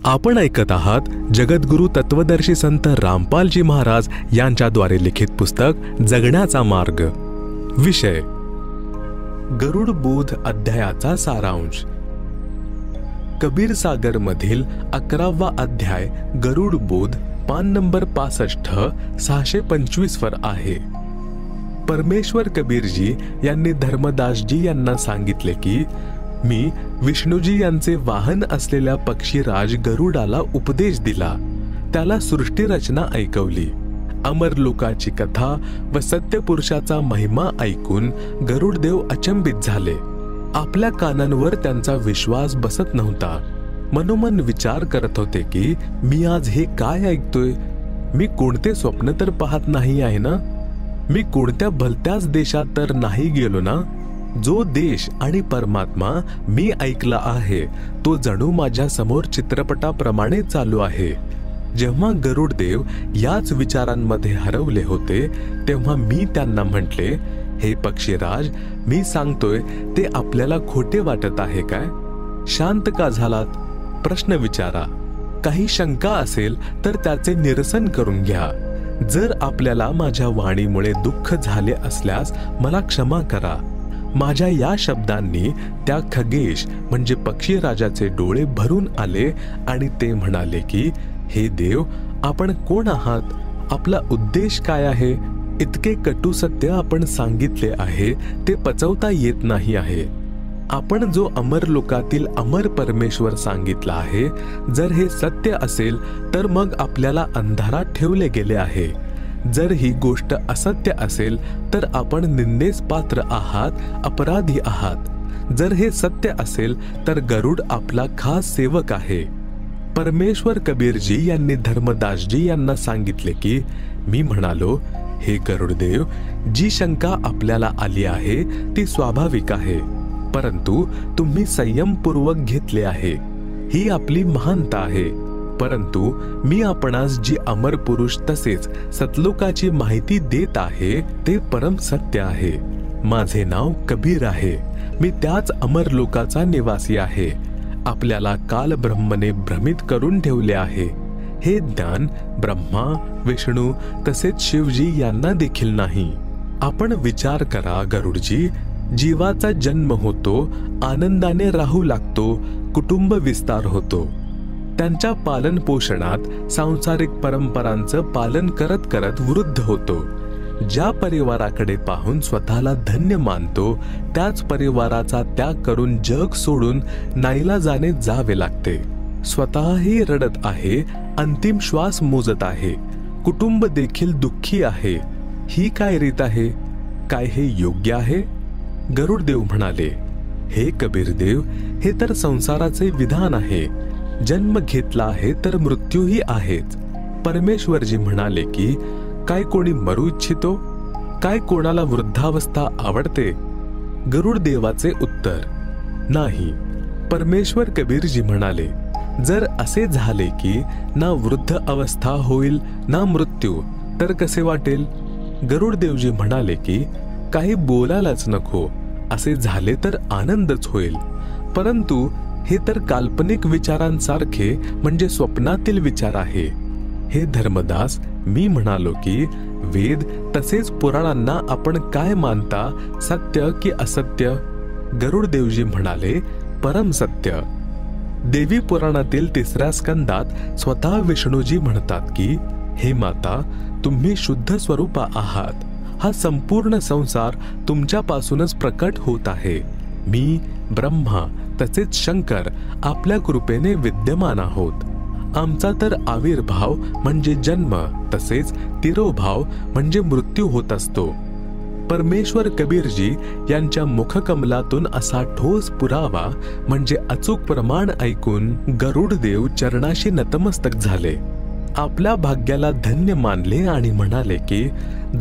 आपण ऐकत आहात जगद्गुरु तत्वदर्शी संत रामपालजी महाराज यांच्याद्वारे लिखित पुस्तक जगण्याचा मार्ग। विषय गरुड बोध अध्यायाचा सारांश। कबीर सागर मधील 11वा अध्याय गरुड बोध पान नंबर 65 625 वर आहे। परमेश्वर कबीरजी यांनी धर्मदासजी यांना सांगितले की मी विष्णुजी यांचे वाहन असलेल्या पक्षीराज गरुडाला उपदेश दिला, त्याला सृष्टी रचना ऐकवली। अमर लोकाची कथा व सत्यपुरुषाचा महिमा ऐकून गरुडदेव अचंबित झाले। आपल्या कानांवर त्यांचा विश्वास बसत नव्हता। मनोमन विचार करत होते की मी आज हे काय ऐकतोय? मी कोणते स्वप्न तर पाहत नाही आहे ना? मी कोणत्या भलत्याच देशात तर नाही गेलो ना? जो देश आणि परमात्मा मी ऐकला आहे तो जणू माझ्या समोर चित्रपटाप्रमाणे चालू आहे। जेव्हा गरुडदेव याच विचारांमध्ये हरवले होते तेव्हा मी त्यांना म्हटले, हे पक्षीराज, मी सांगतोय ते आपल्याला खोटे वाटत आहे काय? शांत का झालात? प्रश्न विचारा। काही शंका असेल तर त्याचे निरसन करून घ्या। जर आपल्याला माझ्या वाणीमुळे दुःख झाले असल्यास मला क्षमा करा। माझ्या या शब्दांनी त्या खगेश म्हणजे पक्षीराजाचे डोळे भरून आले आणि ते म्हणाले की हे देव, आपण कोण आहात? आपला उद्देश काय आहे? इतके कटू सत्य आपण सांगितले आहे ते पचवता येत नाही आहे। आपण जो अमर लोकातील अमर परमेश्वर सांगितला आहे, जर हे सत्य असेल तर मग आपल्याला अंधारात ठेवले गेले आहे। जर ही गोष्ट असत्य असेल तर आपण निंदेस पात्र आहात, अपराधी आहात। जर हे सत्य असेल तर गरुड आपला खास सेवक आहे। परमेश्वर कबीरजी यांनी धर्मदासजी यांना सांगितले की मी म्हणालो, हे गरुडदेव, जी शंका आपल्याला आली आहे ती स्वाभाविक आहे, परंतु तुम्ही संयमपूर्वक घेतले आहे। ही आपली महानता आहे। परंतु मी आपणास जी अमर पुरुष तसेच सतलोकाची माहिती देत आहे ते परम सत्य आहे। माझे नाव कबीर आहे। मी त्याच अमर लोकाचा निवासी आहे। आपल्याला काल ब्रह्मने भ्रमित करून ठेवले आहे। हे ज्ञान ब्रह्मा, विष्णू तसेच शिवजी यांना देखील नाही। आपण विचार करा गरुडजी, जीवाचा जन्म होतो, आनंदाने राहू लागतो, कुटुंब विस्तार होतो। त्यांच्या पालन पोषणात सांसारिक परंपरांचं पालन करत करत वृद्ध होतो। ज्या परिवाराकडे पाहून स्वतःला धन्य मानतो त्याच परिवाराचा त्याग करून जग सोडून नाईलाजाने जावे लागते। स्वतःही रडत आहे, अंतिम श्वास मोजत आहे, कुटुंब देखील दुःखी आहे। ही काय रीत आहे? काय हे योग्य आहे? गरुडदेव म्हणाले, हे कबीरदेव, हे तर संसाराचे विधान आहे। जन्म घेतला आहे तर मृत्यूही आहेच। परमेश्वरजी म्हणाले की काय कोणी मरू इच्छितो? काय कोणाला वृद्धावस्था आवडते? गरुडदेवाचे उत्तर, नाही। परमेश्वर कबीरजी म्हणाले, जर असे झाले की ना वृद्ध अवस्था होईल ना मृत्यू, तर कसे वाटेल? गरुडदेवजी म्हणाले की काही बोलायलाच नको, असे झाले तर आनंदच होईल। परंतु हे तर काल्पनिक विचारांसारखे म्हणजे स्वप्नातील विचार आहे। हे धर्मदास, मी म्हणालो की वेद तसेच पुराणांना आपण काय मानता, सत्य की असत्य? गरुडदेवजी म्हणाले, परम सत्य। देवी पुराणातील 3ऱ्या स्कंदात स्वतः विष्णूजी म्हणतात की हे माता, तुम्ही शुद्ध स्वरूपा आहात। हा संपूर्ण संसार तुमच्यापासूनच प्रकट होत आहे। मी, ब्रह्मा तसेच शंकर आपल्या कृपेने विद्यमान आहोत। आमचा तर आविर्भाव म्हणजे जन्म तसेच तिरोभाव म्हणजे मृत्यू होत असतो। परमेश्वर कबीरजी यांच्या मुखकमलातून असा ठोस पुरावा म्हणजे अचूक प्रमाण ऐकून गरुडदेव चरणाशी नतमस्तक झाले। आपल्या भाग्याला धन्य मानले आणि म्हणाले की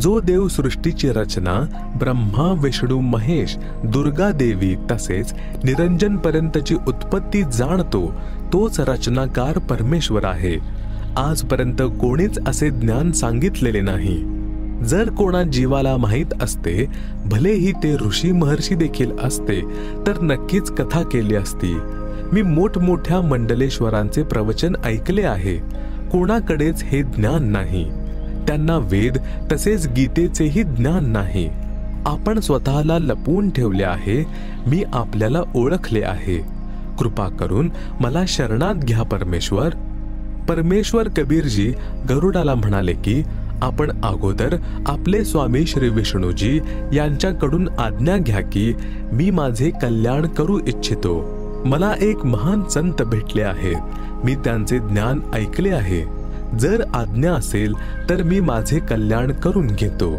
जो देव सृष्टीची रचना ब्रह्मा, विष्णू, महेश, दुर्गा देवी तसेच निरंजन पर्यंतची उत्पत्ती जाणतो तोच रचनाकार परमेश्वर आहे। आजपर्यंत कोणीच असे ज्ञान सांगितलेले नाही। जर कोणा जीवाला माहित असते, भलेही ते ऋषी महर्षी देखील असते, तर नक्कीच कथा केली असती। मी मोठमोठ्या मंडलेश्वरांचे प्रवचन ऐकले आहे, कोणाकडेच हे ज्ञान नाही. त्यांना वेद तसेच गीतेचेही ज्ञान नाही. आपण स्वतःला लपवून ठेवले आहे, मी आपल्याला ओळखले आहे. कृपा करून मला शरणात घ्या परमेश्वर. परमेश्वर कबीरजी गरुडाला म्हणाले की आपण अगोदर आपले स्वामी श्री विष्णूजी यांच्याकडून आज्ञा घ्या की मी माझे कल्याण करू इच्छितो. मला एक महान संत भेटले आहेत, मी त्यांचे ज्ञान ऐकले आहे. जर आज्ञा असेल तर मी माझे कल्याण करून घेतो.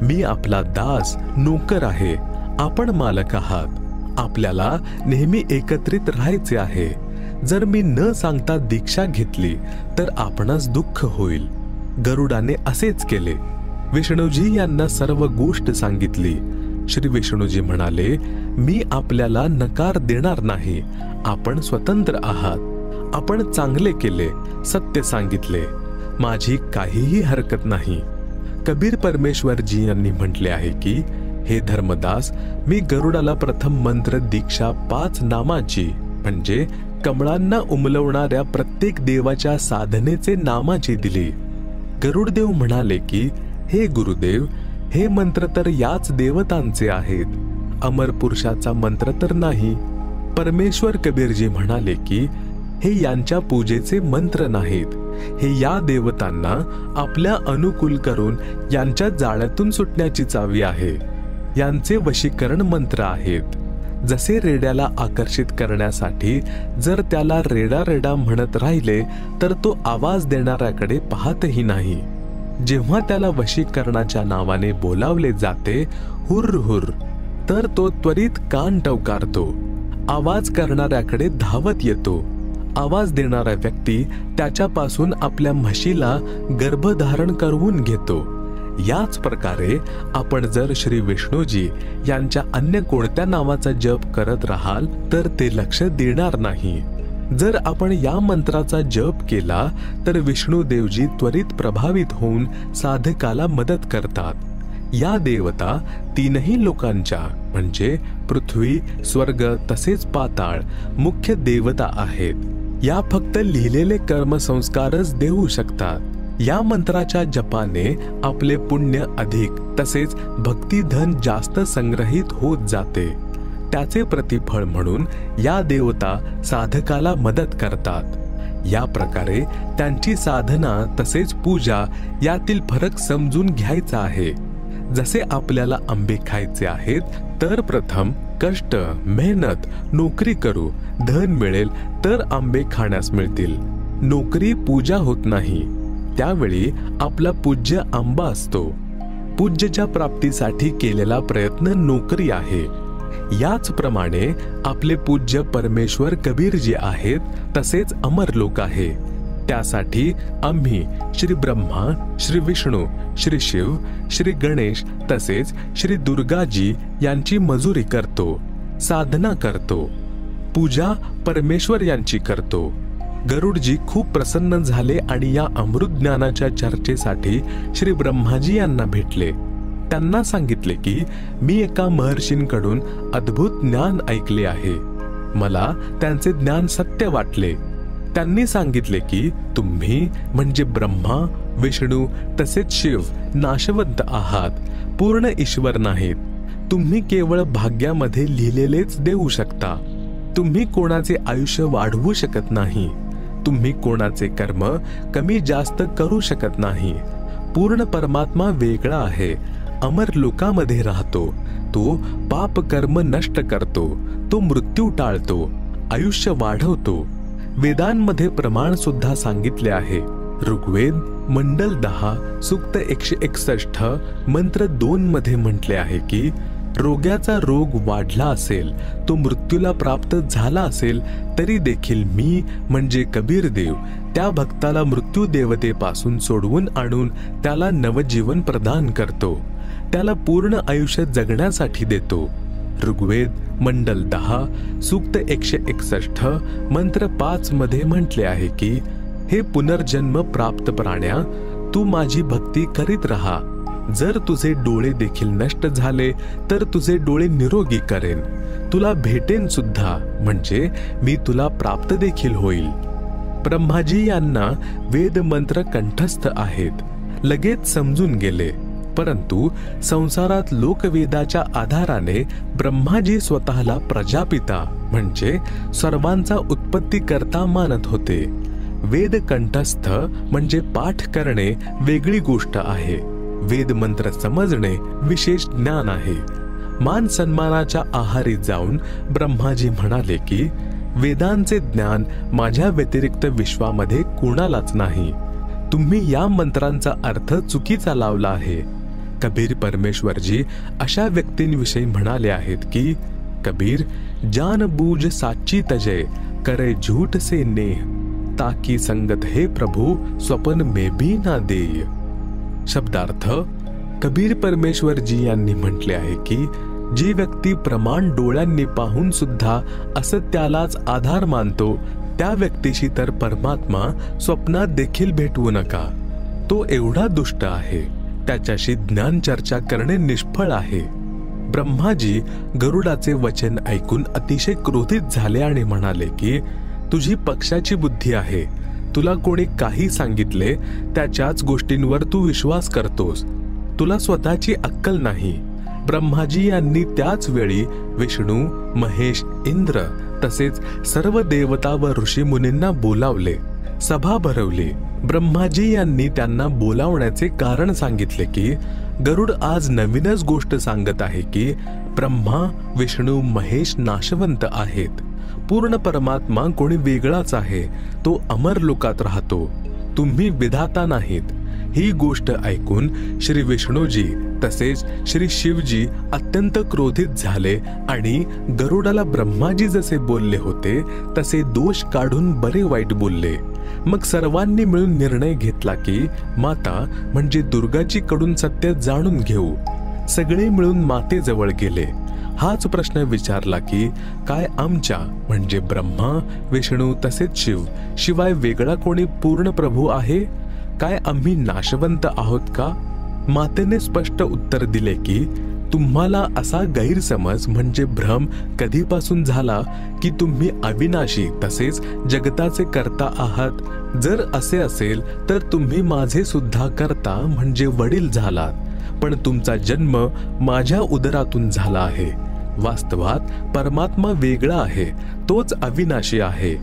मी आपला दास नोकर आहे, आपण मालक आहात. आपल्याला नेहमी एकत्रित राहायचे आहे. जर मी न सांगता दीक्षा घेतली तर आपणास दुःख होईल. गरुडाने असेच केले. विष्णूजी यांना सर्व गोष्ट सांगितली. श्री विष्णूजी म्हणाले, मी आपल्याला नकार देणार नाही. आपण स्वतंत्र आहात. आपण चांगले केले, सत्य सांगितले. माझी काहीही हरकत नाही. कबीर परमेश्वरजी यांनी म्हटले आहे की हे धर्मदास, मी गरुडाला प्रथम मंत्र दीक्षा 5 नामाची म्हणजे कमळांना उमलवणाऱ्या प्रत्येक देवाच्या साधनेचे नामाची दिली. गरुडदेव म्हणाले की हे गुरुदेव, हे मंत्र तर याच देवतांचे आहेत, अमर पुरुषाचा मंत्र तर नाही. परमेश्वर कबीरजी म्हणाले की हे यांच्या पूजेचे मंत्र नाहीत. हे या देवतांना आपल्या अनुकूल करून यांच्या जाळ्यातून सुटण्याची चावी आहे. यांचे वशीकरण मंत्र आहेत. जसे रेड्याला आकर्षित करण्यासाठी जर त्याला रेडा रेडा म्हणत राहिले तर तो आवाज देणाऱ्याकडे पाहतही नाही. जेव्हा त्याला वशीकरणाच्या नावाने बोलावले जाते हुर्र हुर्र, तर तो त्वरित कान टवकारतो. आवाज करणाऱ्याकडे धावत येतो. आवाज देणारा व्यक्ती त्याच्यापासून आपल्या म्हशीला गर्भधारण करवून घेतो. याच प्रकारे आपण जर श्री विष्णूजी यांच्या अन्य कोणत्या नावाचा जप करत राहाल तर ते लक्ष देणार नाही. जर आपण या मंत्राचा जप केला तर विष्णुदेवजी त्वरित प्रभावित होऊन साधकाला मदत करतात. या देवता 3ही लोकांच्या म्हणजे पृथ्वी, स्वर्ग तसेच पाताळ मुख्य देवता आहेत. या फक्त लिहिलेले कर्मसंस्कारच देऊ शकतात. या मंत्राच्या जपाने आपले पुण्य अधिक तसेच भक्तिधन जास्त संग्रहित होत जाते. त्याचे प्रतिफळ म्हणून या देवता साधकाला मदत करतात. या प्रकारे त्यांची साधना तसेच पूजा यातील फरक समजून घ्यायचा आहे. जसे आपल्याला आंबे खायचे आहेत तर प्रथम कष्ट, मेहनत, नोकरी करू, धन मिळेल तर आंबे खाण्यास मिळतील. नोकरी पूजा होत नाही, त्यावेळी आपला पूज्य आंबा असतो. पूज्यच्या प्राप्तीसाठी केलेला प्रयत्न नोकरी आहे. याचप्रमाणे आपले पूज्य परमेश्वर कबीरजी आहेत तसेच अमर लोक आहे. त्यासाठी आम्ही श्री ब्रह्मा, श्री विष्णू, श्री शिव, श्री गणेश तसेच श्री दुर्गाजी यांची मजुरी करतो, साधना करतो, पूजा परमेश्वर यांची करतो. गरुडजी खूप प्रसन्न झाले आणि या अमृत ज्ञानाच्या चर्चेसाठी श्री ब्रह्माजी यांना भेटले. त्यांना सांगितले की मी एका महर्षींकडून अद्भुत ज्ञान ऐकले आहे. मला त्यांचे ज्ञान सत्य वाटले. त्यांनी सांगितले की तुम्ही म्हणजे ब्रह्मा, विष्णू तसेच शिव नाशवंत आहात, पूर्ण ईश्वर नाहीत. तुम्ही केवळ भाग्यामध्ये लिहिलेलेच देऊ शकता. तुम्ही कोणाचे आयुष्य वाढवू शकत नाही. तुम्ही कोणाचे कर्म कमी जास्त करू शकत नाही. पूर्ण परमात्मा वेगळा आहे, अमर लोकामध्ये राहतो. तो पाप कर्म नष्ट करतो, तो मृत्यू टाळतो, आयुष्य वाढवतो. वेदांमध्ये प्रमाण सुद्धा सांगितले आहे. ऋग्वेद मंडल 10 सूक्त 161 मंत्र 2 मध्ये म्हटले आहे की रोग्याचा रोग वाढला असेल, तो मृत्यूला प्राप्त झाला असेल तरी देखील मी म्हणजे कबीर देव त्या भक्ताला मृत्यू देवतेपासून सोडवून आणून त्याला नवजीवन प्रदान करतो, त्याला पूर्ण आयुष्य जगण्यासाठी देतो. ऋग्वेद मंडल 10 सूक्त 161 मंत्र 5 मध्ये म्हटले आहे की हे पुनर्जन्म प्राप्त प्राण्या, तू माझी भक्ती करीत राहा. जर तुझे डोळे देखील नष्ट झाले तर तुझे डोळे निरोगी करेन, तुला भेटेन सुद्धा, म्हणजे मी तुला प्राप्त देखील होईल. ब्रह्माजी यांना वेद मंत्र कंठस्थ आहेत, लगेच समजून गेले. परंतु संसारात लोकवेदाच्या आधाराने ब्रह्माजी स्वतःला प्रजापिता म्हणजे सर्वांचा उत्पत्तीकर्ता मानत होते. वेद कंठस्थ म्हणजे पाठ करणे वेगळी गोष्ट आहे, वेद मंत्र समजणे विशेष ज्ञान आहे. मान सन्मानाच्या आहारी जाऊन ब्रह्माजी म्हणाले की वेदांचे ज्ञान माझ्या व्यतिरिक्त विश्वामध्ये कुणालाच नाही. तुम्ही या मंत्रांचा अर्थ चुकीचा लावला आहे. कबीर परमेश्वरजी अशा व्यक्तींविषयी म्हणाले आहेत की कबीर जान बूझ साची तजय करे झूठ से नेह, ताकि संगत हे प्रभु स्वप्न में भी ना देय. शब्दार्थ, कबीर परमेश्वरजी यांनी म्हटले आहे की जी व्यक्ती प्रमाण डोळ्यांनी पाहून सुद्धा असत्यालाच आधार मानतो त्या व्यक्तीशी तर परमात्मा स्वप्नात देखील भेटवू नका. तो एवढा दुष्ट आहे, त्याच्याशी ज्ञान चर्चा करणे निष्फळ आहे. ब्रह्माजी गरुडाचे वचन ऐकून अतिशय क्रोधित झाले आणि म्हणाले की तुझी पक्षाची बुद्धी आहे, तुला कोणी काही सांगितले त्याच्याच गोष्टींवर तू विश्वास करतोस, तुला स्वतःची अक्कल नाही. ब्रह्माजी यांनी त्याच वेळी विष्णू, महेश, इंद्र तसेच सर्व देवता व ऋषी मुनींना बोलावले, सभा भरवली. ब्रह्माजी यांनी त्यांना बोलावण्याचे कारण सांगितले की गरुड आज नवीनच गोष्ट सांगत आहे की ब्रह्मा, विष्णू, महेश नाशवंत आहेत. पूर्ण परमात्मा कोणी वेगळाच आहे, तो अमर लोकात राहतो, तुम्ही विधाता नाहीत. ही गोष्ट ऐकून श्री विष्णूजी तसेच श्री शिवजी अत्यंत क्रोधित झाले आणि गरुडाला ब्रह्माजी जसे बोलले होते तसे दोष काढून बरे वाईट बोलले. मग सर्वांनी मिळून निर्णय घेतला की माता म्हणजे दुर्गाजी कडून सत्य जाणून घेऊ. सगळे मिळून मातेजवळ गेले. हाच प्रश्न विचारला की काय आमच्या म्हणजे ब्रह्मा, विष्णू तसेच शिव शिवाय वेगळा कोणी पूर्ण प्रभू आहे? काय आम्ही नाशवंत आहोत का? मातेने स्पष्ट उत्तर दिले की तुम्हाला असा गैरसमज म्हणजे भ्रम कधीपासून झाला की तुम्ही अविनाशी तसेच जगताचे कर्ता आहात. जर असे असेल तर तुम्ही माझे सुद्धा कर्ता म्हणजे वडील झालात, पण तुमचा जन्म माझ्या उदरातून झाला आहे. वास्तवात परमात्मा वेगळा आहे, तोच अविनाशी आहे,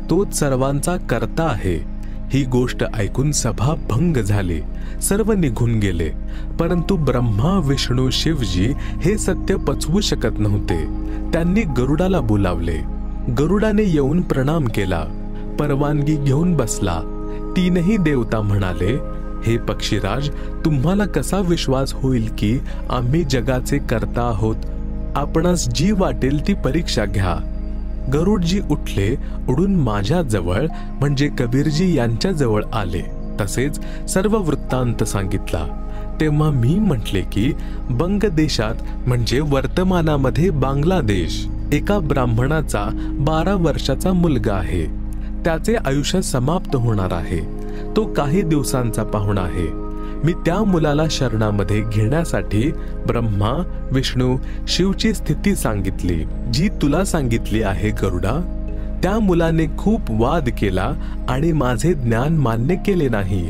तोच सर्वांचा कर्ता आहे. ही गोष्ट ऐकून सभा भंग झाली, सर्व निघून गेले. परंतु ब्रह्मा, विष्णू, शिवजी हे सत्य पचवू शकत नव्हते. त्यांनी गरुडाला बोलावले. गरुडाने येऊन प्रणाम केला, परवानगी घेऊन बसला. तीनही देवता म्हणाले, हे पक्षीराज, तुम्हाला कसा विश्वास होईल की आम्ही जगाचे कर्ता आहोत? आपणास जी वाटेल ती परीक्षा घ्या. गरुडजी उठले, उडून माझ्या जवळ म्हणजे कबीरजी यांच्या जवळ आले. तसेच सर्व वृत्तांत सांगितला. तेव्हा मी म्हटले की बंग देशात म्हणजे वर्तमानामध्ये बांगलादेश एका ब्राह्मणाचा 12 वर्षाचा मुलगा आहे. त्याचे आयुष्य समाप्त होणार आहे. तो काही दिवसांचा पाहुणा आहे. मी त्या मुलाला शरणामध्ये घेण्यासाठी ब्रह्मा, विष्णू, शिवची स्थिती सांगितली, जी तुला सांगितली आहे गरुडा. त्या मुलाने खूप वाद केला आणि माझे ज्ञान मान्य केले नाही.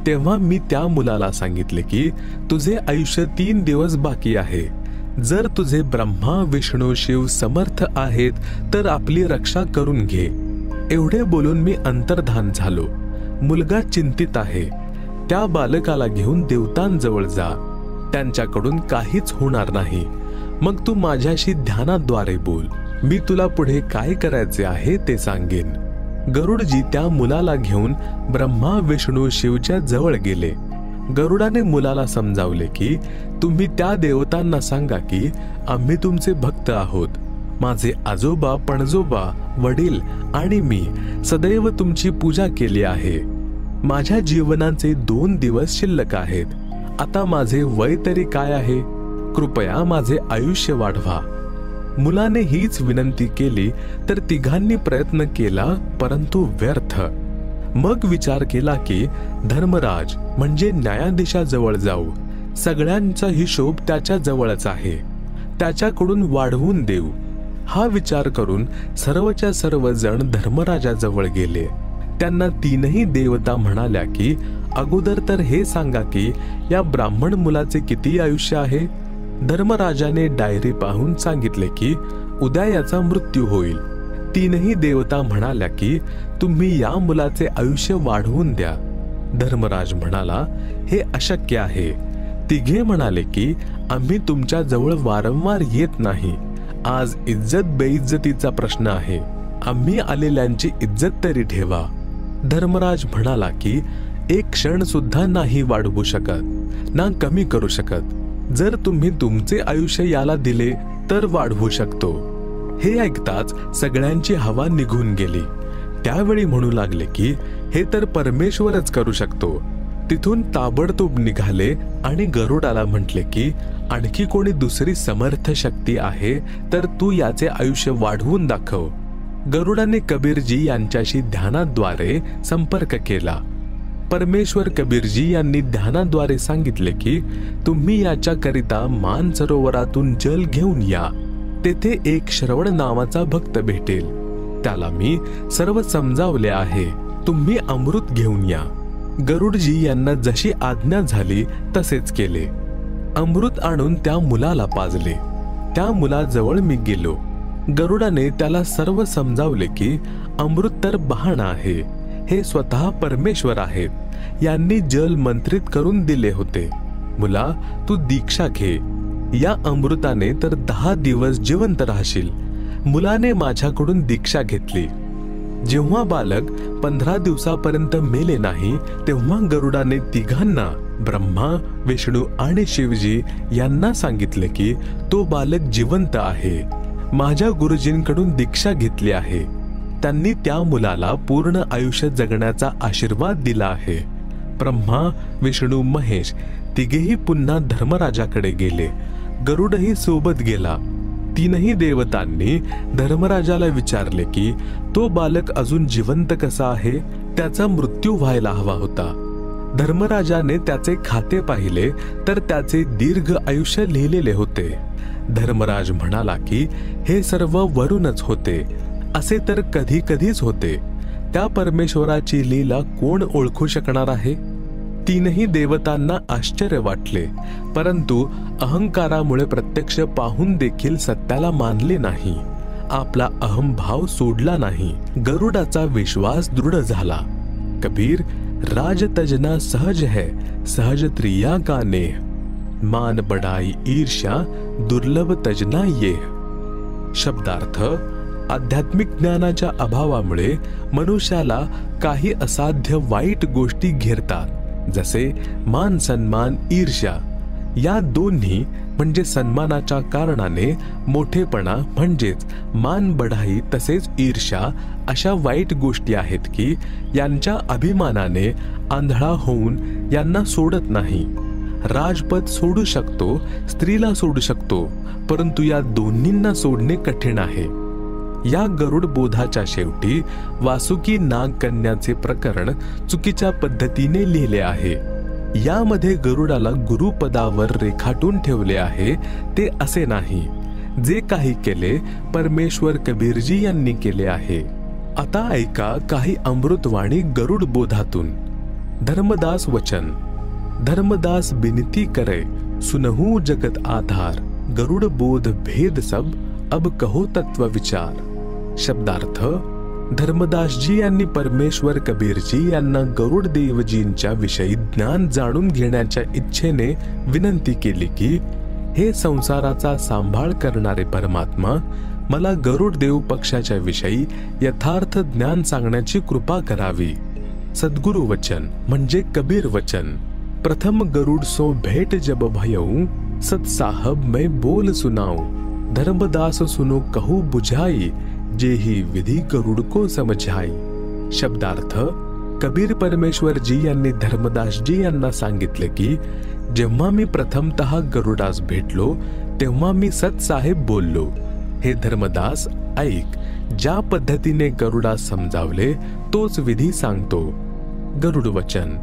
तेव्हा मी त्या मुलाला सांगितले की तुझे आयुष्य 3 दिवस बाकी आहे. जर तुझे ब्रह्मा, विष्णू, शिव समर्थ आहेत तर आपली रक्षा करून घे. एवढे बोलून मी अंतर्धान झालो. मुलगा चिंतित आहे. त्या बालकाला घेऊन देवतांजवळ जा, त्यांच्याकडून काहीच होणार नाही. मग तू माझ्याशी ध्यानाद्वारे बोल, मी तुला पुढे काय करायचे आहे ते सांगेन. गरुडजी त्या मुलाला घेऊन ब्रह्मा, विष्णू, शिवच्या जवळ गेले. गरुडाने मुलाला समजावले की तुम्ही त्या देवतांना सांगा की आम्ही तुमचे भक्त आहोत. माझे आजोबा, पणजोबा, वडील आणि मी सदैव तुमची पूजा केली आहे. माझ्या जीवनाचे 2 दिवस शिल्लक आहेत. आता माझे वय तरी काय आहे? कृपया माझे आयुष्य वाढवा. मुलाने हीच विनंती केली तर तिघांनी प्रयत्न केला, परंतु व्यर्थ. मग विचार केला की धर्मराज म्हणजे न्यायाधीशाजवळ जाऊ. सगळ्यांचा हिशोब त्याच्या जवळच आहे, त्याच्याकडून वाढवून देऊ. हा विचार करून सर्वच्या सर्व जण धर्मराजाजवळ गेले. त्यांना तीनही देवता म्हणाल्या की अगोदर तर हे सांगा की या ब्राह्मण मुलाचे किती आयुष्य आहे. धर्मराजाने डायरी पाहून सांगितले की उद्या याचा मृत्यू होईल. तीनही देवता म्हणाल्या की तुम्ही या मुलाचे आयुष्य वाढवून द्या. धर्मराज म्हणाला, हे अशक्य आहे. तिघे म्हणाले की आम्ही तुमच्या जवळ वारंवार येत नाही. आज इज्जत बेइज्जतीचा प्रश्न आहे. आम्ही आलेल्यांची इज्जत तरी ठेवा. धर्मराज म्हणाला की एक क्षण सुद्धा नाही वाढवू शकत ना कमी करू शकत. जर तुम्ही तुमचे आयुष्य याला दिले तर वाढवू शकतो. हे ऐकताच सगळ्यांची हवा निघून गेली. त्यावेळी म्हणू लागले की हे तर परमेश्वरच करू शकतो. तिथून ताबडतोब निघाले आणि गरुडाला म्हटले की आणखी कोणी दुसरी समर्थ शक्ती आहे तर तू याचे आयुष्य वाढवून दाखव. गरुडाने कबीरजी यांच्याशी ध्यानाद्वारे संपर्क केला. परमेश्वर कबीरजी यांनी ध्यानाद्वारे सांगितले की तुम्ही याच्याकरिता मानसरोवरातून जल घेऊन या. तेथे एक श्रवण नावाचा भक्त भेटेल. त्याला मी सर्व समजावले आहे. तुम्ही अमृत घेऊन या. गरुडजी यांना जशी आज्ञा झाली तसेच केले. अमृत आणून त्या मुलाला पाजले. त्या मुलाजवळ मी गेलो. गरुडाने त्याला सर्व समजावले की अमृत तर बहाणा आहे. हे स्वतः परमेश्वर आहेत. यांनी जल मंत्रित करून दिले होते. मुला, तू दीक्षा घे. या अमृताने तर 10 दिवस जिवंत राहशील. मुलाने माझ्याकडून दीक्षा घेतली. जेव्हा बालक 15 दिवसापर्यंत मेले नाही तेव्हा गरुडाने तिघांना, ब्रह्मा, विष्णू आणि शिवजी यांना सांगितले की तो बालक जिवंत आहे. माझ्या गुरुजींकडून दीक्षा घेतली आहे. त्यांनी त्या मुलाला पूर्ण आयुष्य जगण्याचा आशीर्वाद दिला आहे. ब्रह्मा, विष्णू, महेश तिघेही पुन्हा धर्मराजाकडे गेले. गरुडही सोबत गेला. तीनही देवतांनी धर्मराजाला विचारले की तो बालक अजून जिवंत कसा आहे. त्याचा मृत्यू व्हायला हवा होता. धर्मराजाने त्याचे खाते पाहिले तर त्याचे दीर्घ आयुष्य लिहिलेले होते. धर्मराज म्हणाला की हे सर्व वरूनच होते. असे तर कधी कधीच होते. त्या परमेश्वराची लीला कोण ओळखू शकणार आहे. तीनही देवतांना आश्चर्य वाटले, परंतु अहंकारामुळे प्रत्यक्ष पाहून देखील सत्याला मानले नाही. आपला अहंभाव सोडला नाही. गरुडाचा विश्वास दृढ झाला. कबीर, राज तजना सहज है, सहज त्रिया का नेह. मान बड़ाई ईर्ष्या दुर्लभ तजना ये. शब्दार्थ, आध्यात्मिक ज्ञानाच्या अभावामुळे मनुष्याला काही असाध्य वाईट गोष्टी घेरतात. जसे मान सन्मान, ईर्ष्या. या दोन्ही म्हणजे सन्मानाच्या कारणाने मोठेपणा म्हणजेच मान बढाई तसेच ईर्ष्या अशा वाईट गोष्टी आहेत की यांच्या अभिमानाने आंधळा होऊन यांना सोडत नाही. राजपद सोडू शकतो, स्त्रीला सोडू शकतो, परंतु या दोन्हींना सोडणे कठीण आहे. या गरुड बोधाच्या शेवटी वासुकी नाग कन्याचे प्रकरण चुकीच्या पद्धतीने लिहिले आहे. यामध्ये गरुडाला गुरुपदावर रेखाटून ठेवले आहे. ते असे नाही. जे काही केले परमेश्वर कबीरजी यांनी केले आहे. आता ऐका काही अमृतवाणी गरुड बोधातून. धर्मदास वचन. धर्मदास बिनती करे, सुनहु जगत आधार. गरुड बोध भेद सब, अब कहो तत्व विचार. शब्दार्थ, धर्मदासजी यांनी परमेश्वर कबीरजी यांना गरुड देवजींच्या विषयी ज्ञान जाणून घेण्याच्या इच्छेने विनंती केली की हे संसाराचा सांभाळ करणारे परमात्मा, मला गरुड देव पक्षाच्या विषयी यथार्थ ज्ञान सांगण्याची कृपा करावी. सद्गुरु वचन म्हणजे कबीर वचन. प्रथम गरुड सो भेट जब भयऊ, सत साहब मैं बोल सुनाऊ. धर्मदास सुनो कहू बुझाई, जेही विधी गरुड को समझाई. शब्दार्थ, कबीर परमेश्वर जी यांनी धर्मदासजी यांना सांगितले की जेव्हा मी प्रथमतः गरुडास भेटलो तेव्हा मी सत साहेब बोललो. हे धर्मदास ऐक, ज्या पद्धतीने गरुडास समजावले तोच विधी सांगतो. गरुड वचन.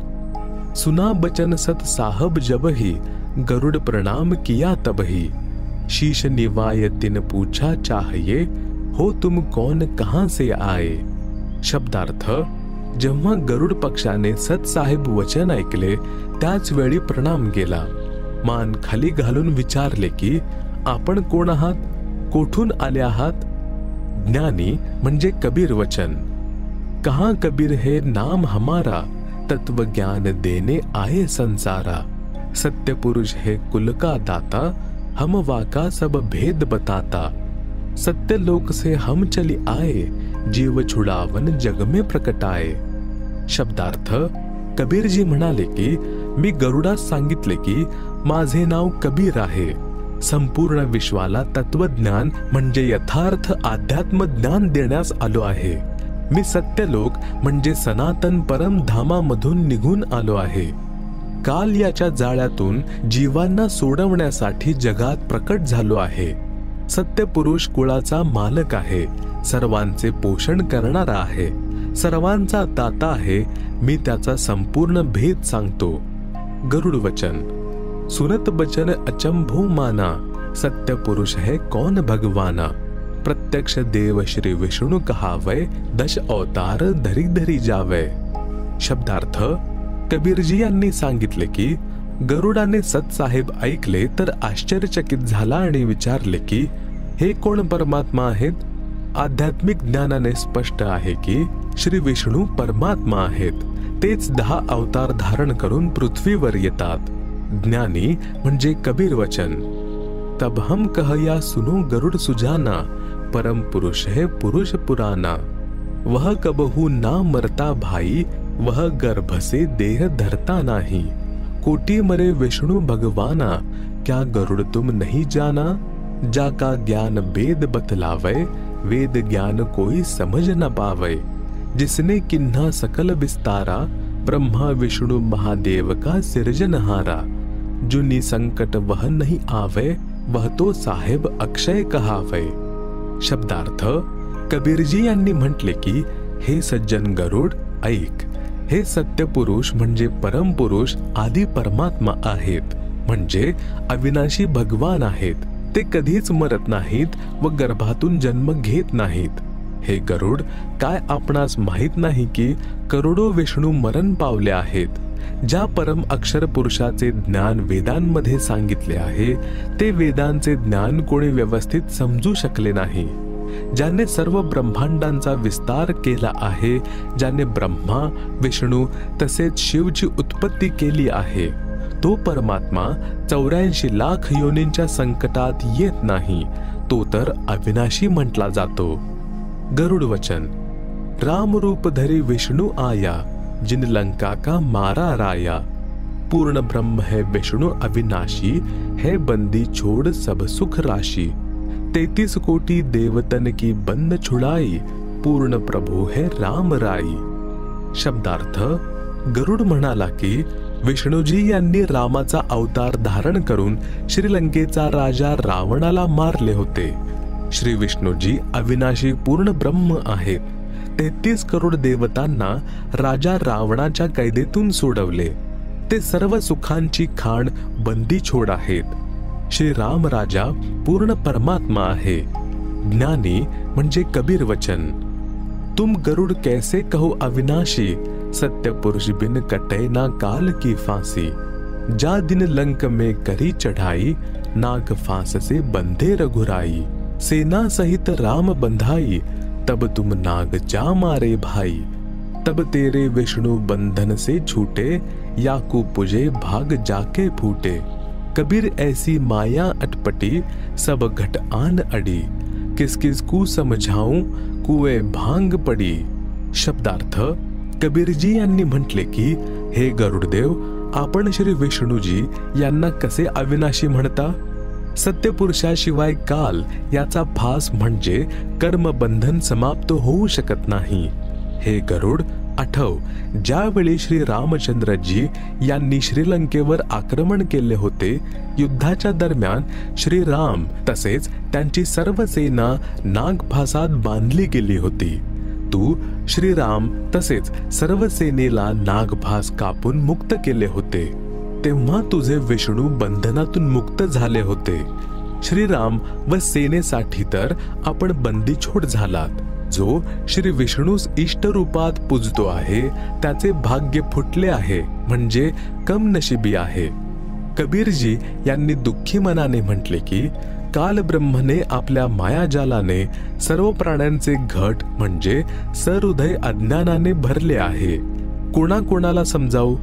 सुना बचन सत साहब जबही, गरुड़ प्रणाम किया तबही, शीश निवाय तिन पूछा चाहिए, हो तुम कौन कहां से आए. शब्दार्थ, जेव्हा गरुड पक्षाने सतसाहेब वचन ऐकले त्याच वेळी प्रणाम केला. मान खाली घालून विचारले की आपण कोण आहात, कोठून आले आहात. ज्ञानी म्हणजे कबीर वचन. कहाँ कबीर है नाम हमारा, तत्व ज्ञान देने आए संसारा. सत्य पुरुष है कुल का दाता, हम वाका सब भेद बताता. सत्य लोक से हम चली आए, जीव छुड़ावन जग में प्रकटाए. शब्दार्थ, कबीरजी म्हणाले की मी गरुडास सांगितले की माझे नाव कबीर आहे. संपूर्ण विश्वाला तत्वज्ञान म्हणजे यथार्थ आध्यात्म ज्ञान देण्यास आलो आहे. मी सत्यलोक म्हणजे सनातन परम धामामधून निघून आलो आहे. काल याच्या जाळ्यातून जीवांना सोडवण्यासाठी जगात प्रकट झालो आहे. सत्यपुरुष कुळाचा मालक आहे, सर्वांचे पोषण करणारा आहे, सर्वांचा दाता आहे. मी त्याचा संपूर्ण भेद सांगतो. गरुड वचन. सुनत बचन अचंभो माना, सत्य पुरुष है कौन भगवाना. प्रत्यक्ष देव श्री विष्णु कहावै, दश अवतार धरी धरी जावे. शब्दार्थ, कबीरजी यांनी सांगितले की गरुडाने सतसाहेब ऐकले तर आश्चर्यचकित झाला आणि विचारले की हे कोण परमात्मा आहेत. आध्यात्मिक ज्ञानाने स्पष्ट आहे की श्री विष्णू परमात्मा आहेत. तेच 10 अवतार धारण करून पृथ्वीवर येतात. ज्ञानी म्हणजे कबीर वचन. तब हम कहया सुनो गरुड़ सुजाना, परम पुरुष है पुरुष पुराना. वह कबहू ना मरता भाई, वह गर्भ से देह धरता नाही. कोटि मरे विष्णु भगवाना, क्या गरुड़ तुम नहीं जाना. जाका ज्ञान वेद बतलावे, वेद ज्ञान कोई समझ न पावे. जिसने किन्हा सकल विस्तारा, ब्रह्मा विष्णु महादेव का सिरजनहारा. जुनी संकट वह नहीं आवे, वह तो साहेब अक्षय कहावे. शब्दार्थ, कबीरजी यांनी म्हटले की हे सज्जन गरुड ऐक. हे सत्यपुरुष म्हणजे परमपुरुष आदी परमात्मा आहेत, म्हणजे अविनाशी भगवान आहेत. ते कधीच मरत नाहीत व गर्भातून जन्म घेत नाहीत. हे गरुड, काय आपणास माहित नाही की करोडो विष्णू मरण पावले आहेत. ज्या परम अक्षर पुरुषाचे ज्ञान वेदांमध्ये सांगितले आहे ते वेदांचे ज्ञान कोणी व्यवस्थित समजू शकले नाही. ज्याने सर्व ब्रह्मांडांचा विस्तार केला आहे, ज्याने ब्रह्मा विष्णू तसेच शिवची उत्पत्ती केली आहे, तो परमात्मा 84 लाख योनींच्या संकटात येत नाही. तो तर अविनाशी म्हटला जातो. गरुड वचन. राम रूप धरी विष्णु आया, जिन लंका का मारा राया. पूर्ण ब्रह्म है विष्णु अविनाशी, है बंदी छोड़ सब सुख राशि. 33 कोटि देवतन की बंद छुड़ाई, पूर्ण प्रभु है राम राई. शब्दार्थ, गरुड म्हणाला की विष्णुजी यांनी रामाचा अवतार धारण करून श्रीलंकेचा राजा रावणाला मारले होते. श्री विष्णुजी अविनाशी पूर्ण ब्रह्म आहेत. 33 करोड देवतांना राजा रावणाच्या कैदेतून सोडवले. ते सर्व सुखांची खाण बंदी छोड आहेत. श्री राम राजा पूर्ण परमात्मा आहे. ज्ञानी म्हणजे कबीर वचन. तुम गरुड़ कैसे कहो अविनाशी, सत्य पुरुष बिन कटे ना काल की फांसी. जा दिन लंक में करी चढ़ाई, नाग फांस से बंधे रघुराई. सेना सहित राम बंधाई, तब तुम नाग जा मारे भाई. तब तेरे विष्णु बंधन से छूटे, याकू पुजे भाग जाके फूटे. कबीर ऐसी माया अटपटी, सब घट आन अड़ी. किस किस को समझाऊं, कुए भांग पडी. शब्दार्थ, कबीरजी यांनी म्हटले की हे गरुडदेव, आपण श्री विष्णुजी यांना कसे अविनाशी म्हणता. सत्यपुरुषाशिवाय काल याचा फास म्हणजे कर्मबंधन समाप्त होऊ शकत नाही. हे गरुड, आठव, ज्यावेळी श्री रामचंद्रजी यांनी श्रीलंकेवर आक्रमण केले होते, युद्धाच्या दरम्यान श्री राम तसेच त्यांची सर्व सेना नागफासात बांधली गेली होती. तू श्रीराम तसेच सर्व सेनेला नागफास कापून मुक्त केले होते. तेव्हा तुझे विष्णू बंधनातून मुक्त झाले होते. श्रीराम व सेनेसाठी तर आपण बंदीछोड झालात. जो श्री विष्णूस इष्ट रूपात पूजतो आहे त्याचे भाग्य फुटले आहे, म्हणजे कमनशिबी आहे. कबीरजी यांनी दुःखी मनाने म्हटले की कालब्रह्मने आपल्या मायाजालाने सर्व प्राण्यांचे घट म्हणजे सहृदय अज्ञानाने भरले आहे. कोणाकोणाला समजावू?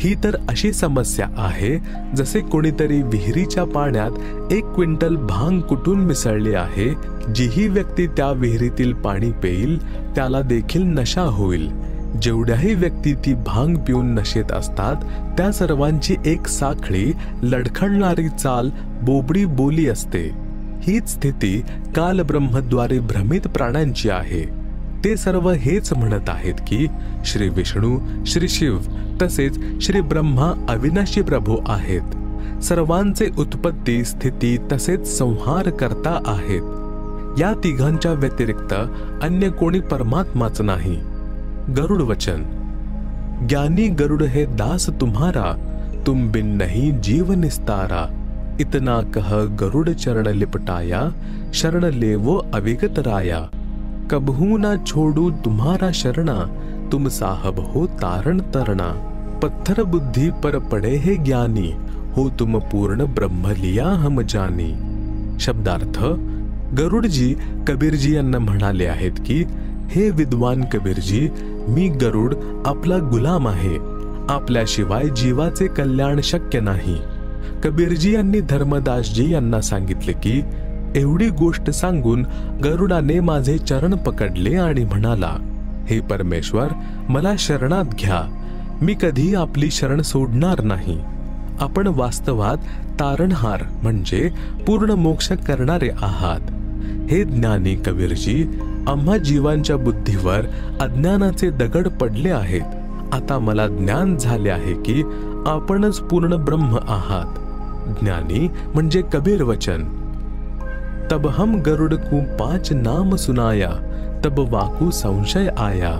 ही तर अशी समस्या आहे जसे कोणीतरी विहिरीच्या पाण्यात 1 क्विंटल भांग कुटून मिसळली आहे. जीही व्यक्ती त्या विहिरीतील पाणी पेईल त्याला देखील नशा होईल. जेवढ्याही व्यक्ती ती भांग पिऊन नशेत असतात त्या सर्वांची एक साखळी लडखडणारी चाल बोबडी बोली असते. हीच स्थिती कालब्रह्मद्वारे भ्रमित प्राण्यांची आहे. ते सर्व हेच म्हणत आहेत की श्री विष्णू, श्री शिव तसेच श्री ब्रह्मा अविनाशी प्रभू आहेत. सर्वांचे उत्पत्ती, स्थिती तसेच संहार करता आहेत. या तिघांच्या व्यतिरिक्त अन्य कोणी परमात्माच नाही. गरुड वचन. ज्ञानी गरुड है दास तुम्हारा, तुम बिन नहीं जीव निस्तारा. इतना कह गरुड चरण लिपटाया, शरण ले वो अविगत राया. कबहू ना छोड़ू तुम्हारा शरणा, तुम साहब हो तारण तरना. पत्थर बुद्धि पर पड़े है ज्ञानी, हो तुम पूर्ण ब्रह्म लिया हम जानी. शब्दार्थ. गरुडजी कबीरजी यांना म्हणाले आहेत की हे विद्वान कबीरजी, मी गरुड आपला गुलाम आहे. आपल्याशिवाय जीवाचे कल्याण शक्य नाही. कबीरजी यांनी धर्मदासजी यांना सांगितले की एवढी गोष्ट सांगून गरुडाने माझे चरण पकडले आणि म्हणाला, हे परमेश्वर, मला शरणात घ्या. मी कधी आपली शरण सोडणार नाही. आपण वास्तवात तारणहार म्हणजे पूर्ण मोक्ष करणारे आहात. हे ज्ञानी कबीरजी, आम्हा जीवांच्या बुद्धीवर अज्ञानाचे दगड पडले आहेत. आता मला ज्ञान झाले आहे की आपणच पूर्ण ब्रह्म आहात. ज्ञानी म्हणजे कबीर वचन. तब हम गरुड़ को 5 नाम सुनाया, तब वाकु संशय आया.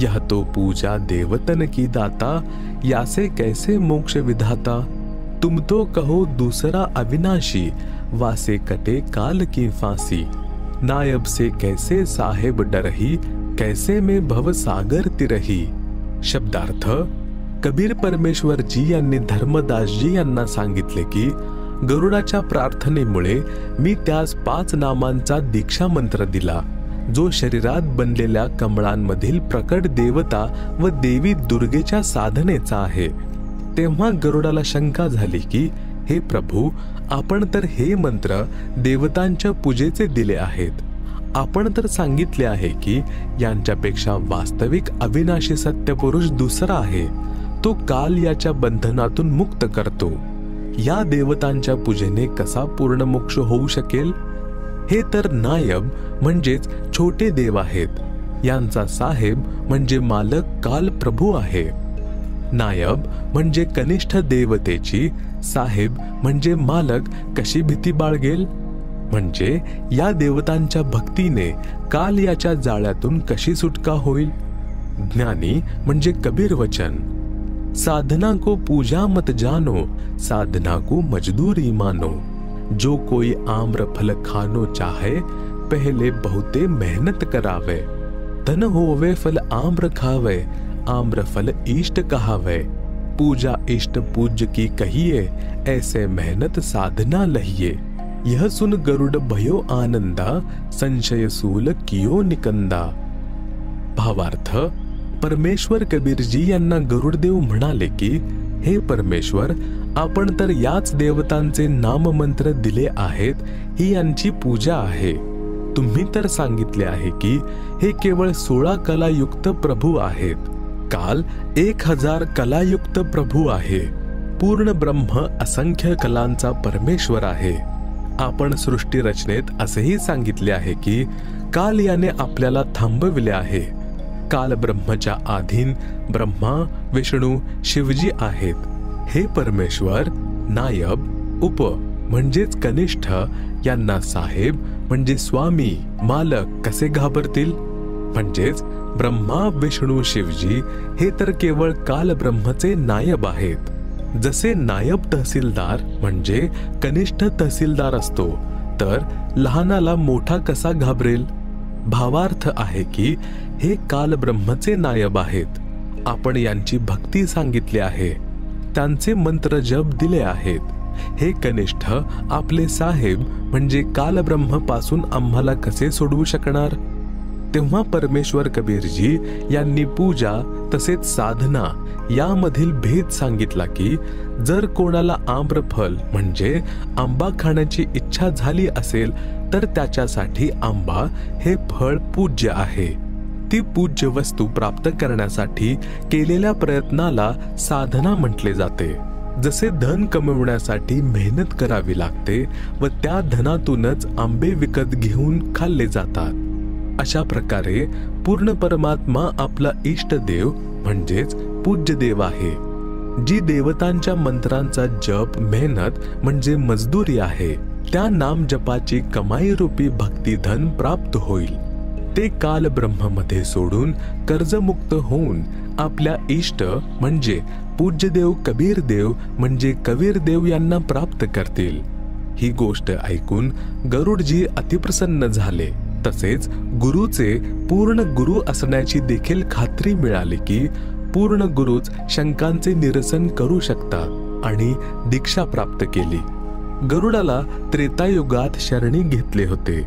यह तो पूजा देवतन की दाता, यासे कैसे मोक्ष विधाता. तुम तो कहो दूसरा अविनाशी, वासे कटे काल की फांसी. नायब से कैसे साहेब डरही, कैसे में भव सागर तिरही. शब्दार्थ. कबीर परमेश्वर जी यांनी धर्मदासजी यांना सांगितले की गरुडाच्या प्रार्थनेमुळे मी त्यास 5 नामांचा दीक्षा मंत्र दिला, जो शरीरात बनलेल्या कमळांमधील प्रकट देवता व देवी दुर्गेच्या साधनेचा आहे. तेव्हा गरुडाला शंका झाली की हे प्रभू, आपण तर हे मंत्र देवतांच्या पूजेचे दिले आहेत. आपण तर सांगितले आहे की यांच्यापेक्षा वास्तविक अविनाशी सत्यपुरुष दुसरा आहे. तो काल याच्या बंधनातून मुक्त करतो. या देवतांच्या पूजेने कसा पूर्ण मोक्ष होऊ शकेल. हे तर नायब म्हणजेच छोटे देव आहेत. यांचा साहेब म्हणजे मालक काल प्रभू आहे. नायब म्हणजे कनिष्ठ देवतेची, साहेब म्हणजे मालक कशी भीती बाळगेल. म्हणजे या देवतांच्या भक्तीने काल याच्या जाळ्यातून कशी सुटका होईल. ज्ञानी म्हणजे कबीर वचन. साधना को पूजा मत जानो, साधना को मजदूरी मानो. जो कोई आम्र फल खानो चाहे, पहले बहुते मेहनत करावे. धन होवे फल आम्र खावे, आम्र फल इष्ट कहावे. पूजा इष्ट पूज्य की कहिए, ऐसे मेहनत साधना लहिए. यह सुन गरुड भयो आनंदा, संशय सूल कियो निकंदा. भावार्थ. परमेश्वर कबीरजी यांना गरुडदेव म्हणाले की हे परमेश्वर, आपण तर याच देवतांचे नाममंत्र दिले आहेत. ही यांची पूजा आहे. तुम्ही तर सांगितले आहे की हे केवळ 16 कलायुक्त प्रभू आहेत. काल 1000 कलायुक्त प्रभू आहे. पूर्ण ब्रह्म असंख्य कलांचा परमेश्वर आहे. आपण सृष्टी रचनेत असेही सांगितले आहे की काल याने आपल्याला थांबविले आहे. काल ब्रह्मच्या अधीन ब्रह्मा, विष्णू, शिवजी आहेत. हे परमेश्वर, नायब, उप म्हणजेच कनिष्ठ यांना साहेब म्हणजे स्वामी, मालक कसे घाबरतील. म्हणजेच ब्रह्मा, विष्णू, शिवजी हे तर केवळ काल ब्रह्मचे नायब आहेत. जसे नायब तहसीलदार म्हणजे कनिष्ठ तहसीलदार असतो, तर लहानाला मोठा कसा घाबरेल? भावार्थ आहे की हे काल ब्रह्मचे नायब आहेत. आपण यांची भक्ती सांगितली आहे, त्यांचे मंत्र जप दिले आहेत. हे कनिष्ठ आपले साहेब म्हणजे काल ब्रह्म पासून आम्हाला कसे सोडवू शकणार? तेव्हा परमेश्वर कबीरजी यांनी पूजा तसेच साधना यामधील भेद सांगितला की जर कोणाला आम्रफल म्हणजे आंबा खाण्याची इच्छा झाली असेल तर त्याच्यासाठी आंबा हे फळ पूज्य आहे. ती पूज्य वस्तू प्राप्त करण्यासाठी केलेल्या प्रयत्नाला साधना म्हटले जाते. जसे धन कमविण्यासाठी मेहनत करावी लागते व त्या धनातूनच आंबे विकत घेऊन खाल्ले जातात, अशा प्रकारे पूर्ण परमात्मा आपला इष्टदेव म्हणजेच पूज्य देव आहे. जी देवतांच्या मंत्रांचा जप मेहनत म्हणजे मजदुरी आहे, त्या नाम जपाची कमाई रूपी भक्तिधन प्राप्त होईल. ते काल ब्रह्ममध्ये सोडून कर्जमुक्त होऊन आपल्या इष्ट म्हणजे पूज्यदेव कबीरदेव म्हणजे कबीरदेव यांना प्राप्त करतील. ही गोष्ट ऐकून गरुडजी अतिप्रसन्न झाले. तसेच गुरुचे पूर्ण गुरु असण्याची देखील खात्री मिळाली की पूर्ण गुरुच शंकांचे निरसन करू शकतात आणि दीक्षा प्राप्त केली. गरुडाला त्रेतायुगात शरणी घेतले होते.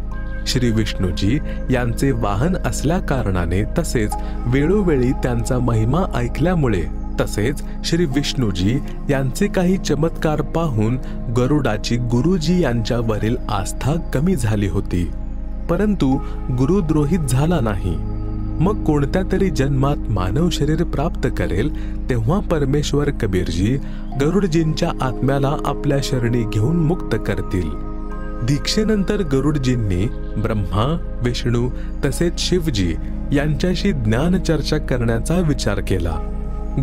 श्री विष्णूजी यांचे वाहन असल्या कारणाने तसेच वेळोवेळी त्यांचा महिमा ऐकल्यामुळे तसेच श्री विष्णूजी यांचे काही चमत्कार पाहून गरुडाची गुरुजी यांच्यावरील आस्था कमी झाली होती, परंतु गुरुद्रोहित झाला नाही. मग कोणत्या तरी जन्मात मानव शरीर प्राप्त करेल तेव्हा परमेश्वर कबीरजी गरुडजींच्या आत्म्याला आपल्या शरणी घेऊन मुक्त करतील. दीक्षेनंतर गरुडजींनी ब्रह्मा विष्णू तसेच शिवजी यांच्याशी ज्ञान चर्चा करण्याचा विचार केला.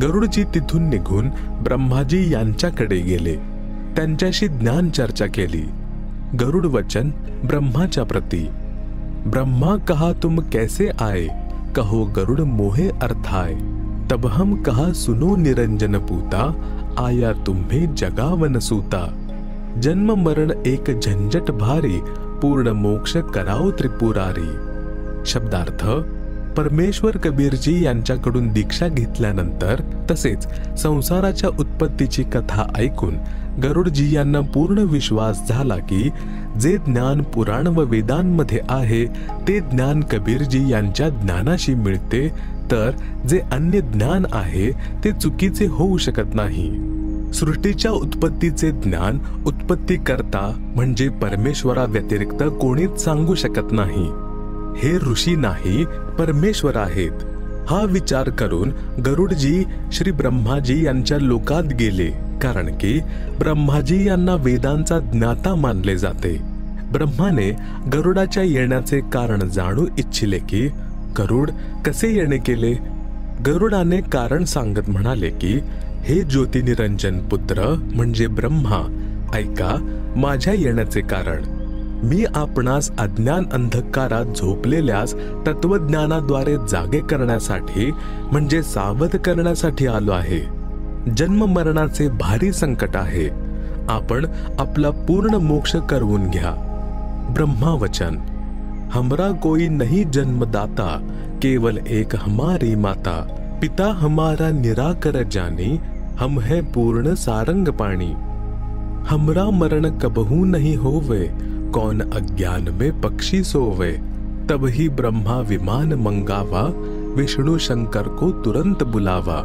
गरुडजी तिथून निघून ब्रह्माजी यांच्याकडे गेले. त्यांच्याशी ज्ञान चर्चा केली. गरुड वचन ब्रह्माच्या प्रती. ब्रह्मा कहा तुम कैसे आए, कहो गरुड मोहे अर्थाय. तब हम कहा सुनो निरंजन पूता, आया तुम्हें जगावन सूता. जन्म मरण एक झंझट भारी, पूर्ण मोक्ष कराओ त्रिपुरारी. शब्दार्थ: परमेश्वर कबीरजी यांच्याकडून दीक्षा घेतल्यानंतर तसेच संसाराच्या उत्पत्तीची कथा ऐकून गरुडजी यांना पूर्ण विश्वास झाला की जे ज्ञान पुराण व वेदांमध्ये आहे ते ज्ञान कबीरजी यांच्या ज्ञानाशी मिळते, तर जे अन्य ज्ञान आहे ते चुकीचे होऊ शकत नाही. सृष्टीच्या उत्पत्तीचे ज्ञान उत्पत्ती करता म्हणजे परमेश्वरा व्यतिरिक्त कोणीच सांगू शकत नाही. हे ऋषी नाही परमेश्वर आहेत. हा विचार करून गरुडजी श्री ब्रह्माजी यांच्या लोकात गेले, कारण की ब्रह्माजी यांना वेदांचा ज्ञाता मानले जाते. ब्रह्माने गरुडाच्या येण्याचे कारण जाणू इच्छिले की गरुड कसे येणे केले. गरुडाने कारण सांगत म्हणाले की हे ज्योतिनिरंजन पुत्र म्हणजे ब्रह्मा, ऐका माझ्या येण्याचे कारण. मी आपणास अज्ञान अंधकारात झोपलेल्यास तत्वज्ञानाद्वारे जागे करण्यासाठी म्हणजे सावध करण्यासाठी आलो आहे. जन्म मरणाचे भारी संकट आहे. आपण आपला पूर्ण मोक्ष करवून घ्या. ब्रह्मावचन: हमरा कोई नहीं जन्मदाता, केवल एक हमारी माता. पिता हमारा निराकर जानी, हम है पूर्ण सारंग पानी. हमरा मरण कबहू नहीं होवे, कौन अज्ञान में पक्षी सोवे. तब ही ब्रह्मा विमान मंगावा, विष्णु शंकर को तुरंत बुलावा.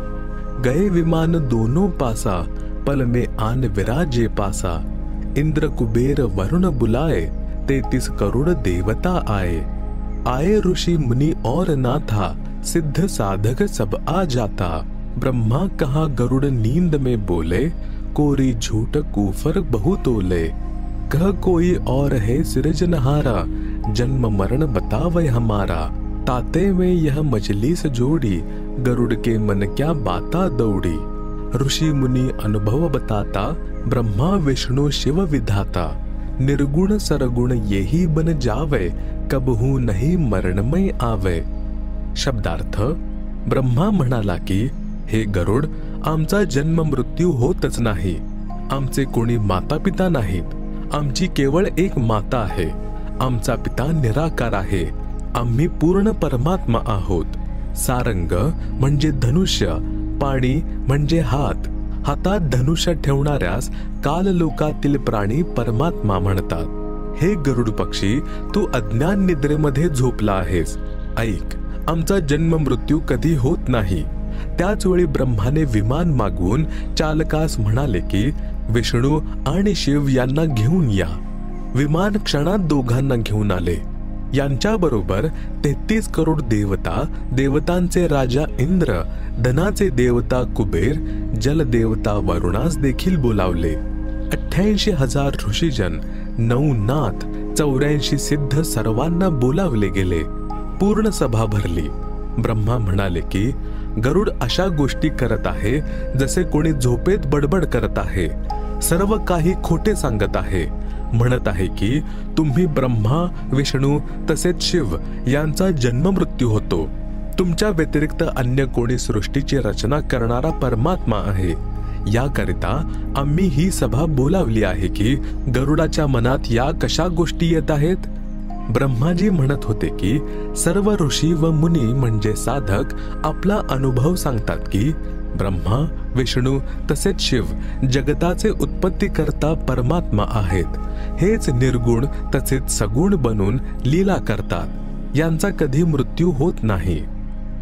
गए विमान दोनों पासा, पल में आन विराजे पासा. इंद्र कुबेर वरुण बुलाए, 33 करोड़ देवता आए. आए ऋषि मुनि और नाथा, सिद्ध साधक सब आ जाता. ब्रह्मा कहा गरुड़ नींद में बोले, कोरी झूठ कूफर बहु तोले. कह कोई और है सृजनहारा, जन्म मरण बतावे हमारा. ताते में यह मजलिस जोड़ी, गरुड़ के मन क्या बाता दौड़ी. ऋषि मुनि अनुभव बताता, ब्रह्मा विष्णु शिव विधाता. निर्गुण सरगुण यही बन जावे, कबहू नहीं मरणमय आवे. शब्दार्थ: ब्रह्मा म्हणाला की हे गरुड, आमचा जन्म मृत्यू होतच नाही. आमचे कोणी माता पिता नाहीत. आमची केवळ एक माता आहे. आमचा पिता निराकार आहे. आम्ही पूर्ण परमात्मा आहोत. सारंग म्हणजे धनुष्य, पाणी म्हणजे हात. हातात धनुष्य ठेवणाऱ्यास काललोकातील प्राणी परमात्मा म्हणतात. हे गरुड पक्षी, तू अज्ञान निद्रेमध्ये झोपला आहेस. ऐक, आमचा जन्म मृत्यू कधी होत नाही. त्याच वेळी ब्रह्माने विमान मागवून चालकास म्हणाले की विष्णू आणि शिव यांना घेऊन या. विमान क्षणात दोघांना घेऊन आले. यांच्याबरोबर 33 करोड देवता, देवतांचे राजा इंद्र, धनाचे देवता कुबेर, जलदेवता वरुणास देखील बोलावले. 88,000 ऋषीजन, 9 नाथ, 84 सिद्ध सर्वांना बोलावले गेले. पूर्ण सभा भरली. ब्रह्मा म्हणाले की गरुड अशा गोष्टी करत आहे जसे कोणी झोपेत बडबड करत आहे. सर्व काही खोटे सांगत आहे. म्हणत आहे की तुम्ही ब्रह्मा, विष्णू तसेच शिव यांचा जन्म मृत्यू होतो. तुमच्या व्यतिरिक्त अन्य कोणी सृष्टीची रचना करणारा परमात्मा आहे. याकरिता आम्ही ही सभा बोलावली आहे की गरुडाच्या मनात या कशा गोष्टी येत आहेत. ब्रह्माजी म्हणत होते की सर्व ऋषी व मुनी म्हणजे साधक आपला अनुभव सांगतात की ब्रह्मा, विष्णू तसेच शिव जगताचे उत्पत्तीकर्ता परमात्मा आहेत. हेच निर्गुण तसेच सगुण बनून लीला करतात. यांचा कधी मृत्यू होत नाही.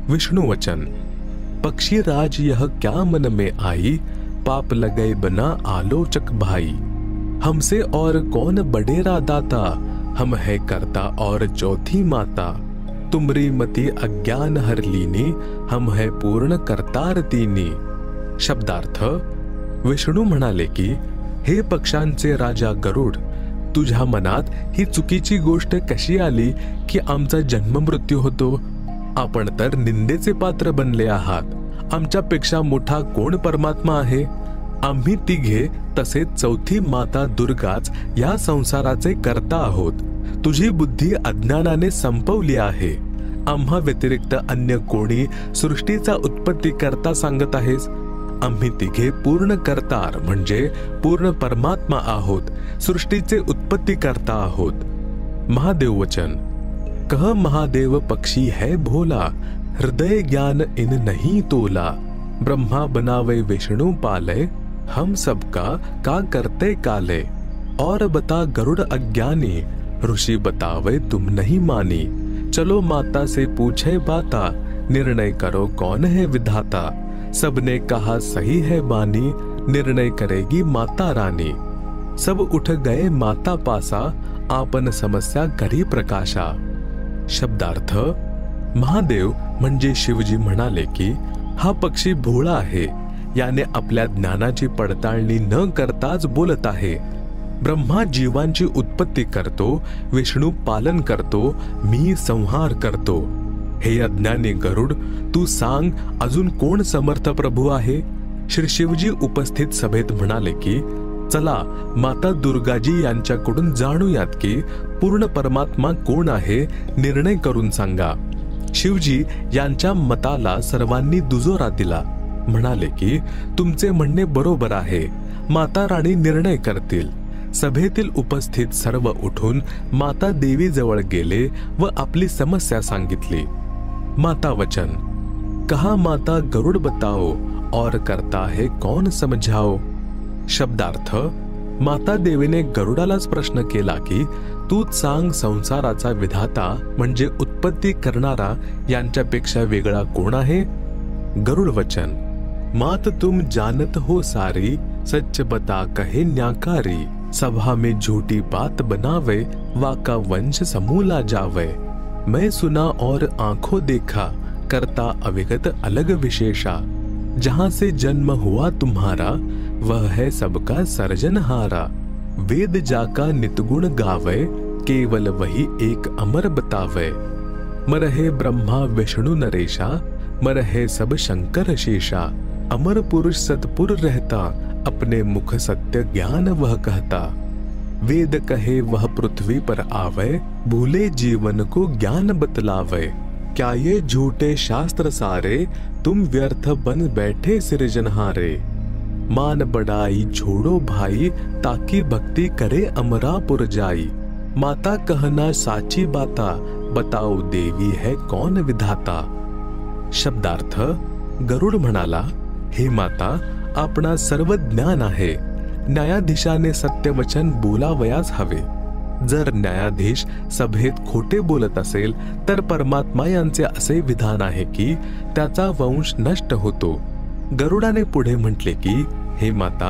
विष्णु वचन, पक्षी राज यह क्या मन में आई, पाप लगई बना आलोचक भाई. हमसे और कौन बडेरा दाता, हम है करता और चौथी माता. तुमरी मती अज्ञान हर लीनी, हम है पूर्ण करतार तीनी. शब्दार्थ, विष्णू म्हणाले की हे पक्षांचे राजा गरुड, तुझ्या मनात ही चुकीची गोष्ट कशी आली की आमचा जन्म मृत्यू होतो. आपण तर निंदेचे पात्र बनले आहात. आमच्यापेक्षा मोठा कोण परमात्मा आहे. आम्ही तिघे तसेच चौथी माता दुर्गाच या संसाराचे कर्ता आहोत. तुझी बुद्धी अज्ञानाने संपवली आहे. आम्हा व्यतिरिक्त अन्य कोणी सृष्टीचा उत्पत्ती करता सांगत आहेस. आम्ही तिघे पूर्ण करतार म्हणजे पूर्ण परमात्मा आहोत. सृष्टीचे उत्पत्ती करता आहोत. महादेव वचन, कह महादेव पक्षी है भोला, हृदय ज्ञान इन नहीं तोला. ब्रह्मा बनावे विष्णु पाले, हम सबका का करते काले. और बता गरुड़ अज्ञानी, ऋषि बतावे तुम नहीं मानी. चलो माता से पूछे बाता, निर्णय करो कौन है विधाता. सबने कहा सही है बानी, निर्णय करेगी माता रानी. सब उठ गए माता पासा, आपन समस्या करी प्रकाशा. शब्दार्थ, महादेव म्हणजे शिवजी म्हणाले की हा पक्षी भोळा आहे. याने आपल्या ज्ञानाची पडताळणी न करताच बोलत आहे. ब्रह्मा जीवांची उत्पत्ती करतो, विष्णू पालन करतो, मी संहार करतो. हे अज्ञानी गरुड, तू सांग अजून कोण समर्थ प्रभू आहे. श्री शिवजी उपस्थित सभेत म्हणाले की चला माता दुर्गाजी यांच्याकडून जाणूयात की पूर्ण परमात्मा कोण आहे. निर्णय करून सांगा. शिवजी यांच्या मताला सर्वांनी दुजोरा दिला. म्हणाले की तुमचे म्हणणे बरोबर आहे. माता राणी निर्णय करतील. सभेतील उपस्थित सर्व उठून माता देवी जवळ गेले व आपली समस्या सांगितली. माता वचन, कहा माता गरुड़ बताओ, और करता है कौन समझाओ. शब्दार्थ, माता देवीने गरुडालाच प्रश्न केला की तूच सांग संसाराचा विधाता म्हणजे उत्पत्ती करणारा यांच्यापेक्षा वेगळा कोण आहे. गरुड़ वचन, मात तुम जानत हो सारी, सच बता कहे न्याकारी. सभा में झूठी बात बनावे, वाका वंश समूला जावे. मैं सुना और आंखों देखा, करता अविगत अलग विशेषा. जहां से जन्म हुआ तुम्हारा, वह है सबका सर्जनहारा. वेद जाका नितगुण गावे, केवल वही एक अमर बतावे. मरहे ब्रह्मा विष्णु नरेशा, मरहे सब शंकर शेषा. अमर पुरुष सतपुर रहता, अपने मुख सत्य ज्ञान वह कहता. वेद कहे वह पृथ्वी पर आवे, भूले जीवन को ज्ञान बतलावे. क्या ये झूठे शास्त्र सारे, तुम व्यर्थ बन बैठे सृजनहारे। मान बढ़ाई छोड़ो भाई, ताकि भक्ति करे अमरापुर जाई। माता कहना साची बाता, बताओ देवी है कौन विधाता। शब्दार्थ, गरुड म्हणाला, हे माता, आपणा सर्व ज्ञान आहे, न्यायाधीशाने सत्यवचन बोलावयास हवे। जर न्यायाधीश सभेत खोटे बोलत असेल तर परमात्मा यांचे असे विधान आहे की त्याचा वंश नष्ट होतो। गरुडाने पुढे म्हटले की, हे माता,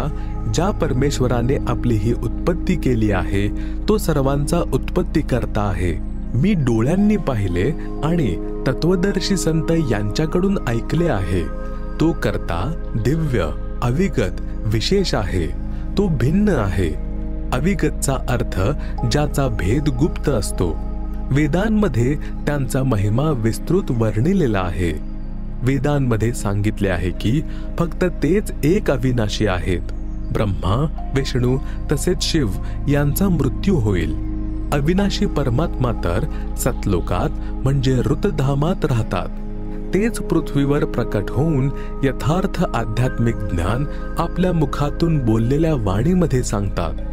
ज्या परमेश्वराने आपली ही उत्पत्ती केली आहे तो सर्वांचा उत्पत्ती करता आहे। मी डोळ्यांनी पाहिले आणि तत्वदर्शी संत यांच्याकडून ऐकले आहे। तो करता दिव्य, अविगत, विशेष आहे। तो भिन्न आहे। अविगतचा अर्थ ज्याचा भेद गुप्त असतो। वेदांमध्ये त्यांचा महिमा विस्तृत वर्णिलेला आहे। वेदांमध्ये सांगितले आहे की फक्त तेच एक अविनाशी आहेत। ब्रह्मा, विष्णू तसेच शिव यांचा मृत्यू होईल। अविनाशी परमात्मा तर सतलोकात म्हणजे ऋतधामात राहतात। तेच पृथ्वीवर प्रकट होऊन यथार्थ आध्यात्मिक ज्ञान आपल्या मुखातून बोललेल्या वाणीमध्ये सांगतात।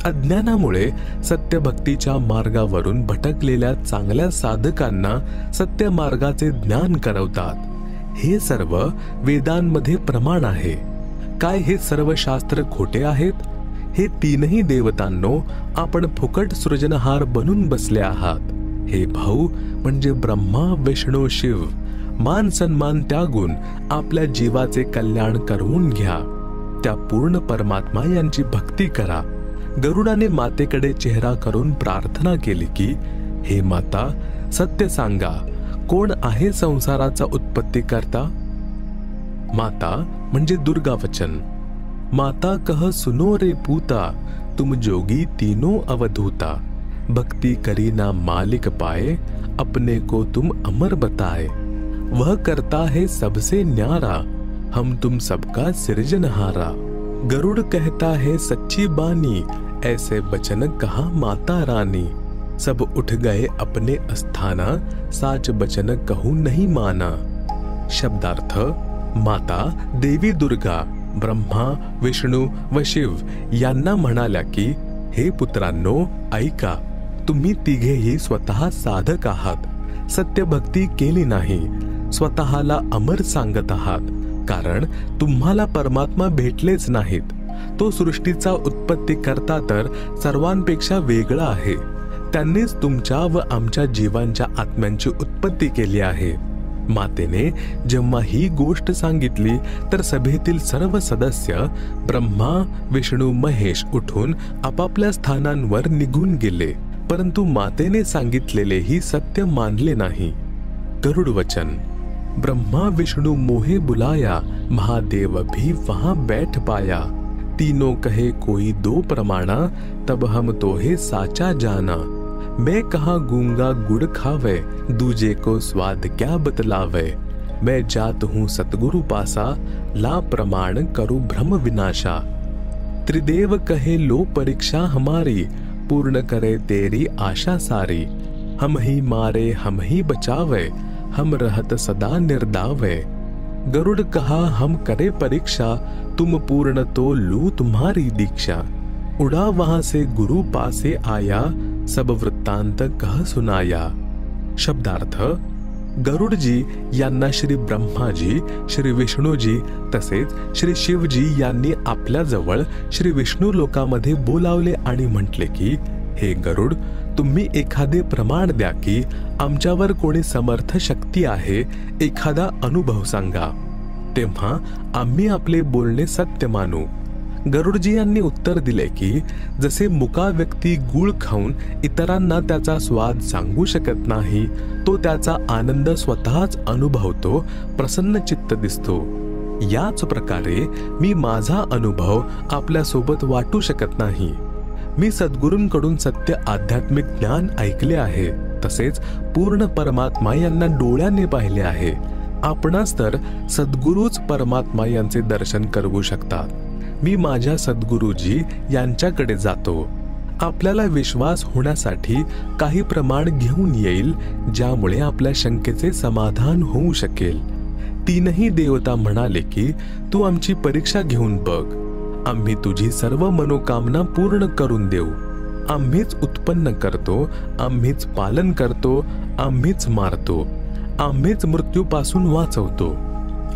अज्ञानामुळे सत्यभक्तीच्या मार्गावरून भटकलेल्या चांगल्या साधकांना सत्य मार्गाचे ज्ञान करवतात। हे सर्व वेदांमध्ये प्रमाण आहे। काय हे सर्व शास्त्र खोटे आहेत? हे तीनही देवतांनो, आपण फुकट सृजनहार बनून बसले आहात। हे भाऊ म्हणजे ब्रह्मा, विष्णू, शिव, मान सन्मान त्यागून आपल्या जीवाचे कल्याण करवून घ्या। त्या पूर्ण परमात्मा यांची भक्ती करा। गरुडाने मातेकडे चेहरा करून प्रार्थना केली की, हे माता, सत्य सांगा, कोण आहे संसाराचा उत्पत्ती करता? माता म्हणजे दुर्गा वचन। माता कह सुनो रे पूता, तुम जोगी तीनों अवधूता। भक्ति करी ना मालिक पाए, अपने को तुम अमर बताए। वह करता है सबसे न्यारा, हम तुम सबका सृजनहारा। गरुड़ कहता है सच्ची बानी, ऐसे बचन कहा माता रानी। सब उठ गए अपने अस्थाना, साच बचन कहूं नहीं माना। शब्दार्थ, माता देवी दुर्गा, ब्रह्मा, विष्णू व शिव यांना म्हणाल्या की, हे पुत्रांनो, ऐका, तुम्ही तिघेही स्वतः साधक आहात। सत्यभक्ती केली नाही, स्वतःला अमर सांगत आहात, कारण तुम्हाला परमात्मा भेटलेच नाहीत। तो सृष्टीचा उत्पत्ती करता तर सर्वांपेक्षा वेगळा आहे। त्यांनीच तुमच्या व आमच्या जीवांच्या आत्म्यांची उत्पत्ती केली आहे। मातेने जेव्हा ही गोष्ट सांगितली तर सभेतील सर्व सदस्य ब्रह्मा, विष्णू, महेश उठून आपापल्या स्थानांवर निघून गेले, परंतु मातेने सांगितलेले ही सत्य मानले नाही। गरुड वचन, ब्रह्मा विष्णु मोहे बुलाया, महादेव भी वहां बैठ पाया। तीनों कहे कोई दो प्रमाणा, तब हम तोहे साचा जाना। मैं कहाँ गूंगा गुड़ खावे, दूजे को स्वाद क्या बतलावे। मैं जात हूँ सतगुरु पासा, ला प्रमाण करो भ्रम विनाशा। त्रिदेव कहे लो परीक्षा हमारी, पूर्ण करे तेरी आशा सारी। हम ही मारे हम ही बचावे, हम रहत सदा निर्दावे। गरुड़ कहा हम करे परीक्षा, तुम पूर्ण तो लू तुम्हारी दीक्षा। उड़ा वहां से गुरु पासे आया, सब वृत्तांत कह सुनाया। शब्दार्थ, गरुडजी यांना श्री ब्रह्माजी, श्री विष्णूजी तसेच श्री शिवजी यांनी आपल्या जवळ श्री विष्णू लोकामध्ये बोलावले आणि म्हटले की, हे गरुड, तुम्ही एखादे प्रमाण द्या की आमच्यावर कोणी समर्थ शक्ती आहे, एखादा अनुभव सांगा, तेव्हा आम्ही आपले बोलणे सत्य मानू। गरुडजी यांनी उत्तर दिले की, जसे मुका व्यक्ती गूळ खाऊन इतरांना त्याचा स्वाद सांगू शकत नाही, तो त्याचा आनंद स्वतःच अनुभवतो, प्रसन्न चित्त दिसतो। याच प्रकारे मी माझा अनुभव आपल्या सोबत वाटू शकत नाही। मी सद्गुरूंकडून सत्य आध्यात्मिक ज्ञान ऐकले आहे, तसेच पूर्ण परमात्मा यांना डोळ्याने पाहिले आहे। आपणास तर सद्गुरूच परमात्मा यांचे दर्शन करवू शकतात। मी माझ्या सद्गुरूजी यांच्याकडे जातो। आपल्याला विश्वास होण्यासाठी काही प्रमाण घेऊन येईल, ज्यामुळे आपल्या शंकेचे समाधान होऊ शकेल. तीनही देवता म्हणाले की तू आमची परीक्षा घेऊन बघ. आम्ही तुझी सर्व मनोकामना पूर्ण करून देऊ. आम्हीच उत्पन्न करतो, आम्हीच पालन करतो, आम्हीच मारतो, आम्हीच मृत्यूपासून वाचवतो.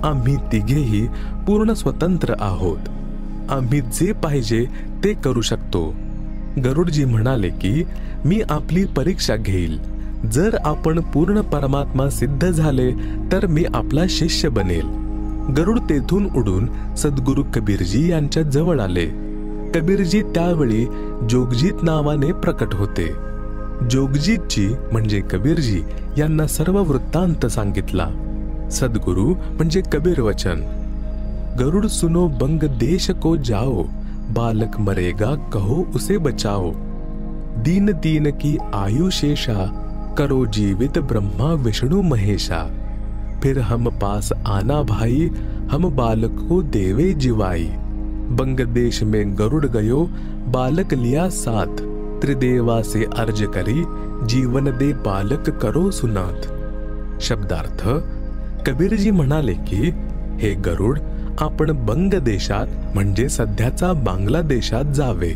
आम्ही तिघेही पूर्ण स्वतंत्र आहोत. आम्ही जे पाहिजे ते करू शकतो. गरुडजी म्हणाले की मी आपली परीक्षा घेईल. जर आपण पूर्ण परमात्मा सिद्ध झाले तर मी आपला शिष्य बनेल. गरुड तेथून उडून सद्गुरु कबीरजी यांच्या जवळ आले. कबीरजी त्यावेळी जोगजीत नावाने प्रकट होते. जोगजीतजी म्हणजे कबीरजी यांना सर्व वृत्तांत सांगितला. सद्गुरु म्हणजे कबीर वचन. गरुड सुनो बंग देश को जाओ, बालक मरेगा कहो उसे बचाओ. दीन दीन की आयु शेषा, करो जीवित ब्रह्मा विष्णु महेशा. फिर हम पास आना भाई, हम बालक को देवे जिवाई. बंग देश में गरुड़ गयो, बालक लिया साथ. त्रिदेवा से अर्ज करी, जीवन दे बालक करो सुनाथ. शब्दार्थ, कबीरजी म्हणाले की हे गरुड, आपण बंग देशात म्हणजे सध्याचा बांगलादेशात जावे.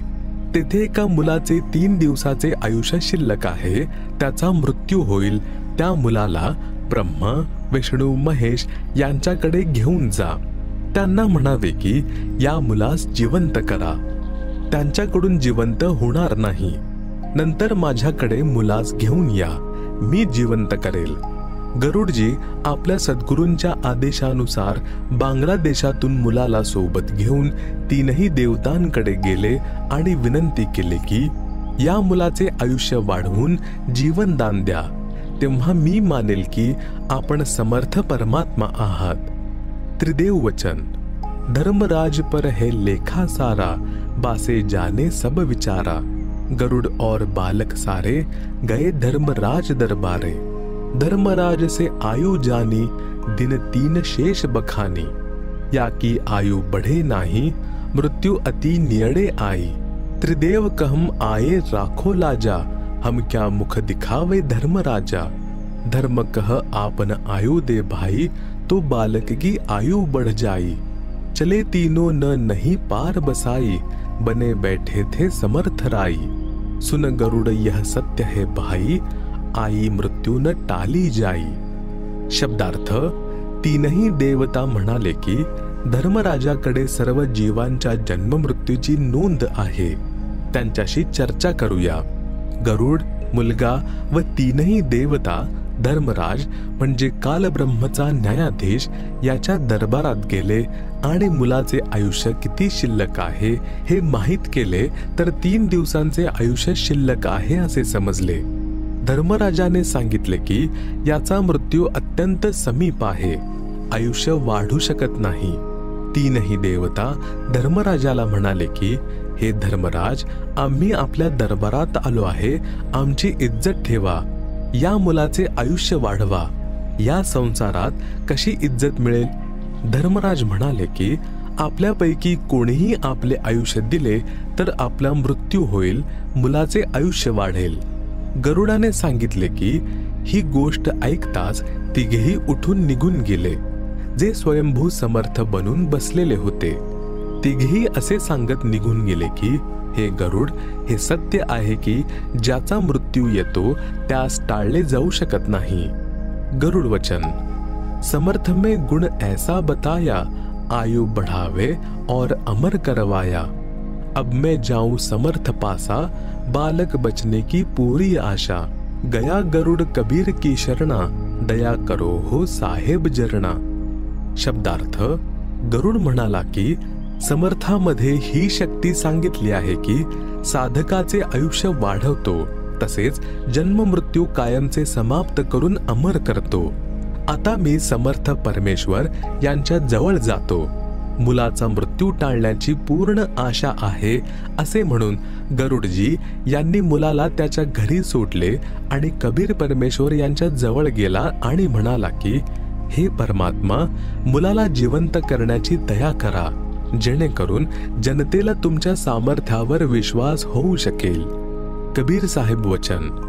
तेथे एका मुलाचे 3 दिवसाचे आयुष्य शिल्लक आहे. त्याचा मृत्यू होईल. त्या मुलाला ब्रह्मा विष्णू महेश यांच्याकडे घेऊन जा. त्यांना म्हणावे की या मुलास जिवंत करा. त्यांच्याकडून जिवंत होणार नाही. नंतर माझ्याकडे मुलास घेऊन या, मी जिवंत करेल. गरुडजी आपल्या सद्गुरूंच्या आदेशानुसार बांगलादेशातून मुलाला सोबत घेऊन तीनही देवतांकडे गेले आणि विनंती केली की या मुलाचे आयुष्य वाढवून जीवनदान द्या. तेव्हा मी मानेल की आपण समर्थ परमात्मा आहात. त्रिदेव वचन. धर्मराज पर है लेखा सारा, बासे जाने सब विचारा. गरुड़ और बालक सारे, गए धर्मराज दरबारे. धर्मराज से आयु जानी, दिन 3 शेष बखानी. या की आयु बढ़े नाही, मृत्यु अति नियड़े आई. त्रिदेव कहम आए राखो लाजा, हम क्या मुख दिखावे धर्मराजा. धर्म कह आपन आयु दे भाई, तो बालक की आयु बढ़ जाई. चले तीनों न नहीं पार बसाई, बने बैठे थे समर्थ राई. सुन गरुड़ यह सत्य है भाई, आई मृत्यू न टाली जाई. शब्दार्थ, तीनही देवता म्हणाले की धर्मराजाकडे सर्व जीवांच्या जन्म मृत्यूची नोंद आहे. त्यांच्याशी चर्चा करूया. गरुड, मुलगा व तीनही देवता धर्मराज म्हणजे कालब्रह्मचा न्यायाधीश याच्या दरबारात गेले आणि मुलाचे आयुष्य किती शिल्लक आहे हे माहित केले तर 3 दिवसांचे आयुष्य शिल्लक आहे असे समजले. धर्मराजाने सांगितले की याचा मृत्यू अत्यंत समीप आहे, आयुष्य वाढू शकत नाही. तीनही देवता धर्मराजाला म्हणाले की हे धर्मराज, आम्ही आपल्या दरबारात आलो आहे, आमची इज्जत ठेवा. या मुलाचे आयुष्य वाढवा. या संसारात कशी इज्जत मिळेल? धर्मराज म्हणाले की आपल्यापैकी कोणीही आपले आयुष्य दिले तर आपला मृत्यू होईल, मुलाचे आयुष्य वाढेल. गरुडाने सांगितले की ही गोष्ट ऐकताच तिघेही उठून निघून गेले. जे स्वयंभू समर्थ बनून बसलेले होते तिघेही असे सांगत निघून गेले की हे गरुड, हे सत्य आहे की ज्याचा मृत्यू येतो त्यास टाळले जाऊ शकत नाही. गरुड वचन. समर्थ में गुण ऐसा बताया, आयु बढ़ावे और अमर करवाया. अब मैं जाऊं समर्थ पासा, बालक बचने की पूरी आशा. गया गरुड़ कबीर की शरणा, दया करो हो साहेब जरणा. शब्दार्थ, गरुड म्हणाला की समर्थामध्ये ही शक्ती सांगितली आहे की साधकाचे आयुष्य वाढवतो, तसेच जन्म मृत्यू कायमचे समाप्त करून अमर करतो. आता मी समर्थ परमेश्वर यांच्या जवळ जातो. मुलाचा मृत्यू टाळण्याची पूर्ण आशा आहे असे म्हणून गरुडजी यांनी मुलाला त्याच्या घरी सोडले आणि कबीर परमेश्वर यांच्या जवळ गेला आणि म्हणाला की हे परमात्मा, मुलाला जिवंत करण्याची दया करा. जेणेकरून जनतेला तुमच्या सामर्थ्यावर विश्वास होऊ शकेल. कबीर साहेब वचन.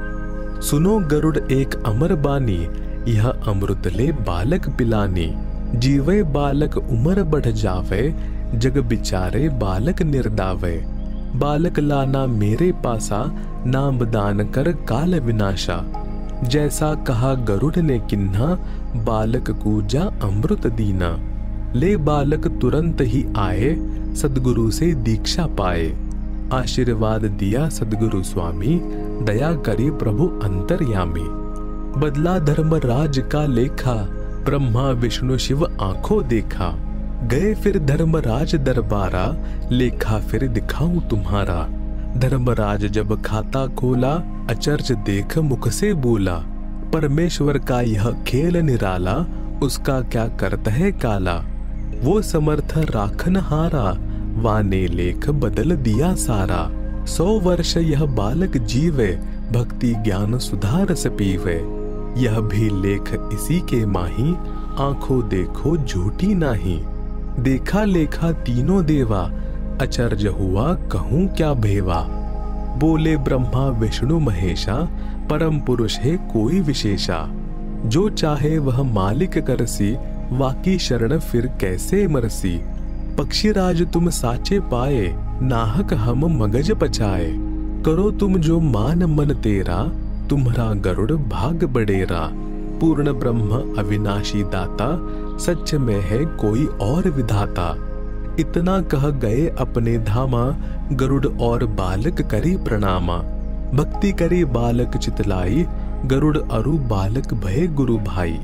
सुनो गरुड एक अमर बानी, यह अमृतले बालक पिलानी. जीवे बालक उमर बढ़ जावे, जग बिचारे बालक निर्दावे. बालक लाना मेरे पासा, नाम दान कर काल विनाशा. जैसा कहा गरुड़ ने किन्हा, बालक कूजा अमृत दीना. ले बालक तुरंत ही आए, सदगुरु से दीक्षा पाए. आशीर्वाद दिया सदगुरु स्वामी, दया करी प्रभु अंतर्यामी. बदला धर्मराज का लेखा, ब्रह्मा विष्णु शिव आंखों देखा. गए फिर धर्मराज दरबारा, लेखा फिर दिखाऊं तुम्हारा. धर्मराज जब खाता खोला, अचर्ज देख मुख से बोला. परमेश्वर का यह खेल निराला, उसका क्या करता है काला. वो समर्थ राखन हारा, वाने लेख बदल दिया सारा. 100 वर्ष यह बालक जीवे, भक्ति ज्ञान सुधार से पीवे. यह भी लेख इसी के माही, आंखों देखो झूठी नाही. देखा लेखा तीनों देवा, अचर्ज हुआ कहूं क्या भेवा. बोले ब्रह्मा विष्णु महेशा, परम पुरुष है कोई विशेषा. जो चाहे वह मालिक करसी, वाकी शरण फिर कैसे मरसी. पक्षीराज तुम साचे पाए, नाहक हम मगज पचाए. करो तुम जो मान मन तेरा, तुम्हारा गरुड़ भाग बड़ेरा. पूर्ण ब्रह्म अविनाशी दाता, सच में है कोई और विधाता. इतना कह गए अपने धामा, गरुड़ और बालक करी प्रणामा. भक्ति करी बालक चितलाई, गरुड़ अरु बालक भय गुरु भाई.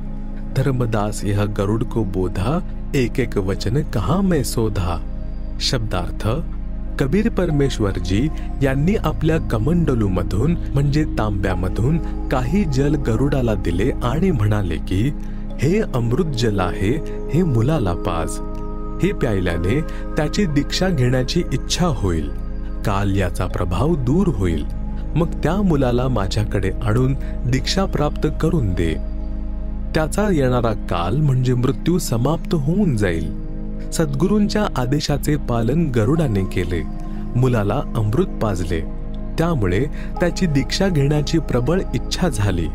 धर्मदास यह गरुड़ को बोधा, एक एक वचन कहा मैं सोधा. शब्दार्थ. कबीर परमेश्वरजी यांनी आपल्या कमंडलूमधून म्हणजे तांब्यामधून काही जल गरुडाला दिले आणि म्हणाले की हे अमृत जल आहे, हे मुलाला पाज. हे प्यायल्याने त्याची दीक्षा घेण्याची इच्छा होईल. काल याचा प्रभाव दूर होईल. मग त्या मुलाला माझ्याकडे आणून दीक्षा प्राप्त करून दे. त्याचा येणारा काल म्हणजे मृत्यू समाप्त होऊन जाईल. सद्गुरूंच्या आदेशाचे पालन गरुडाने केले. मुलाला अमृत पाजले. त्यामुळे त्याची दीक्षा घेण्याची प्रबळ इच्छा झाली.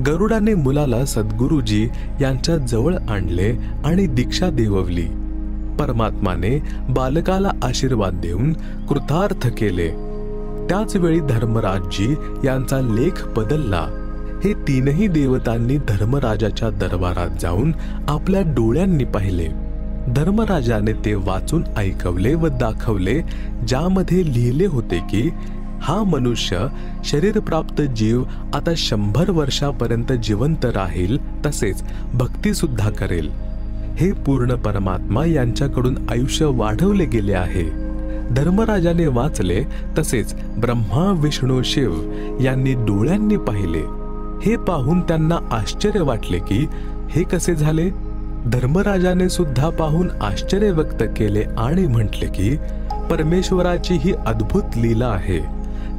गरुडाने मुलाला सद्गुरुजी यांच्या जवळ आणले आणि दीक्षा देववली. परमात्माने बालकाला आशीर्वाद देऊन कृतार्थ केले. त्याच वेळी धर्मराजजी यांचा लेख बदलला. हे तीनही देवतांनी धर्मराजाच्या दरबारात जाऊन आपल्या डोळ्यांनी पाहिले. धर्मराजाने ते वाचून ऐकवले व दाखवले, ज्यामध्ये लिहिले होते की हा मनुष्य शरीर प्राप्त जीव आता 100 वर्षापर्यंत जिवंत राहील, तसेच भक्ती सुद्धा करेल. हे पूर्ण परमात्मा यांच्याकडून आयुष्य वाढवले गेले आहे. धर्मराजाने वाचले, तसेच ब्रह्मा विष्णू शिव यांनी डोळ्यांनी पाहिले. हे पाहून त्यांना आश्चर्य वाटले की हे कसे झाले. धर्मराजाने सुद्धा पाहून आश्चर्य व्यक्त केले आणि म्हटले की परमेश्वराची ही अद्भुत लीला आहे.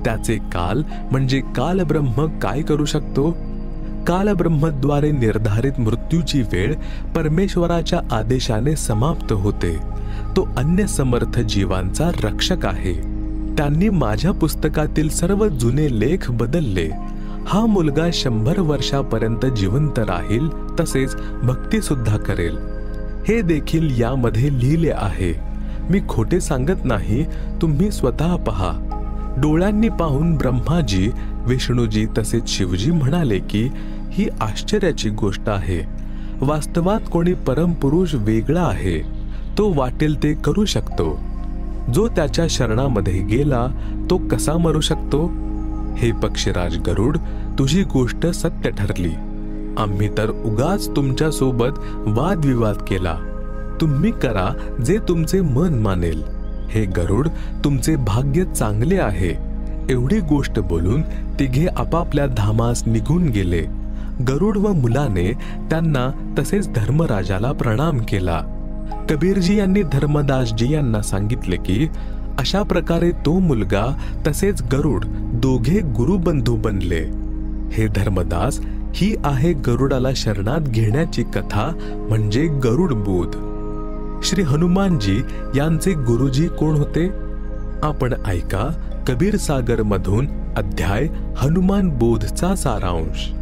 त्याचे काल म्हणजे कालब्रह्म काय करू शकतो. कालब्रह्मद्वारे निर्धारित मृत्यूची वेळ परमेश्वराच्या आदेशाने समाप्त होते. तो अन्य समर्थ जीवांचा रक्षक आहे. त्यांनी माझ्या पुस्तकातील सर्व जुने लेख बदलले. हा मुलगा 100 वर्षापर्यंत जिवंत राहील, तसेच भक्ती सुद्धा करेल. हे देखील यामध्ये लिहिले आहे. मी खोटे सांगत नाही, तुम्ही स्वतः पहा. डोळ्यांनी पाहून ब्रह्माजी, विष्णूजी तसेच शिवजी म्हणाले की ही आश्चर्याची गोष्ट आहे. वास्तवात कोणी परमपुरुष वेगळा आहे. तो वाटेल ते करू शकतो. जो त्याच्या शरणामध्ये गेला तो कसा मरू शकतो. हे पक्षीराज गरुड, तुझी गोष्ट सत्य ठरली. आम्ही तर उगाच तुमच्या सोबत वादविवाद केला. तुम्ही करा जे तुमचे मन मानेल. हे गरुड, तुमचे भाग्य चांगले आहे. एवढी गोष्ट बोलून तिघे आपापल्या धामास निघून गेले. गरुड व मुलाने त्यांना तसेच धर्मराजाला प्रणाम केला. कबीरजी यांनी धर्मदासजी यांना सांगितले की अशा प्रकारे तो मुलगा तसेच गरुड दोघे गुरुबंधू बनले. हे धर्मदास, ही आहे गरुडाला शरणात घेण्याची कथा, म्हणजे गरुड बोध. श्री हनुमानजी यांचे गुरुजी कोण होते? आपण ऐका कबीर सागर मधून अध्याय हनुमान बोधचा सारांश।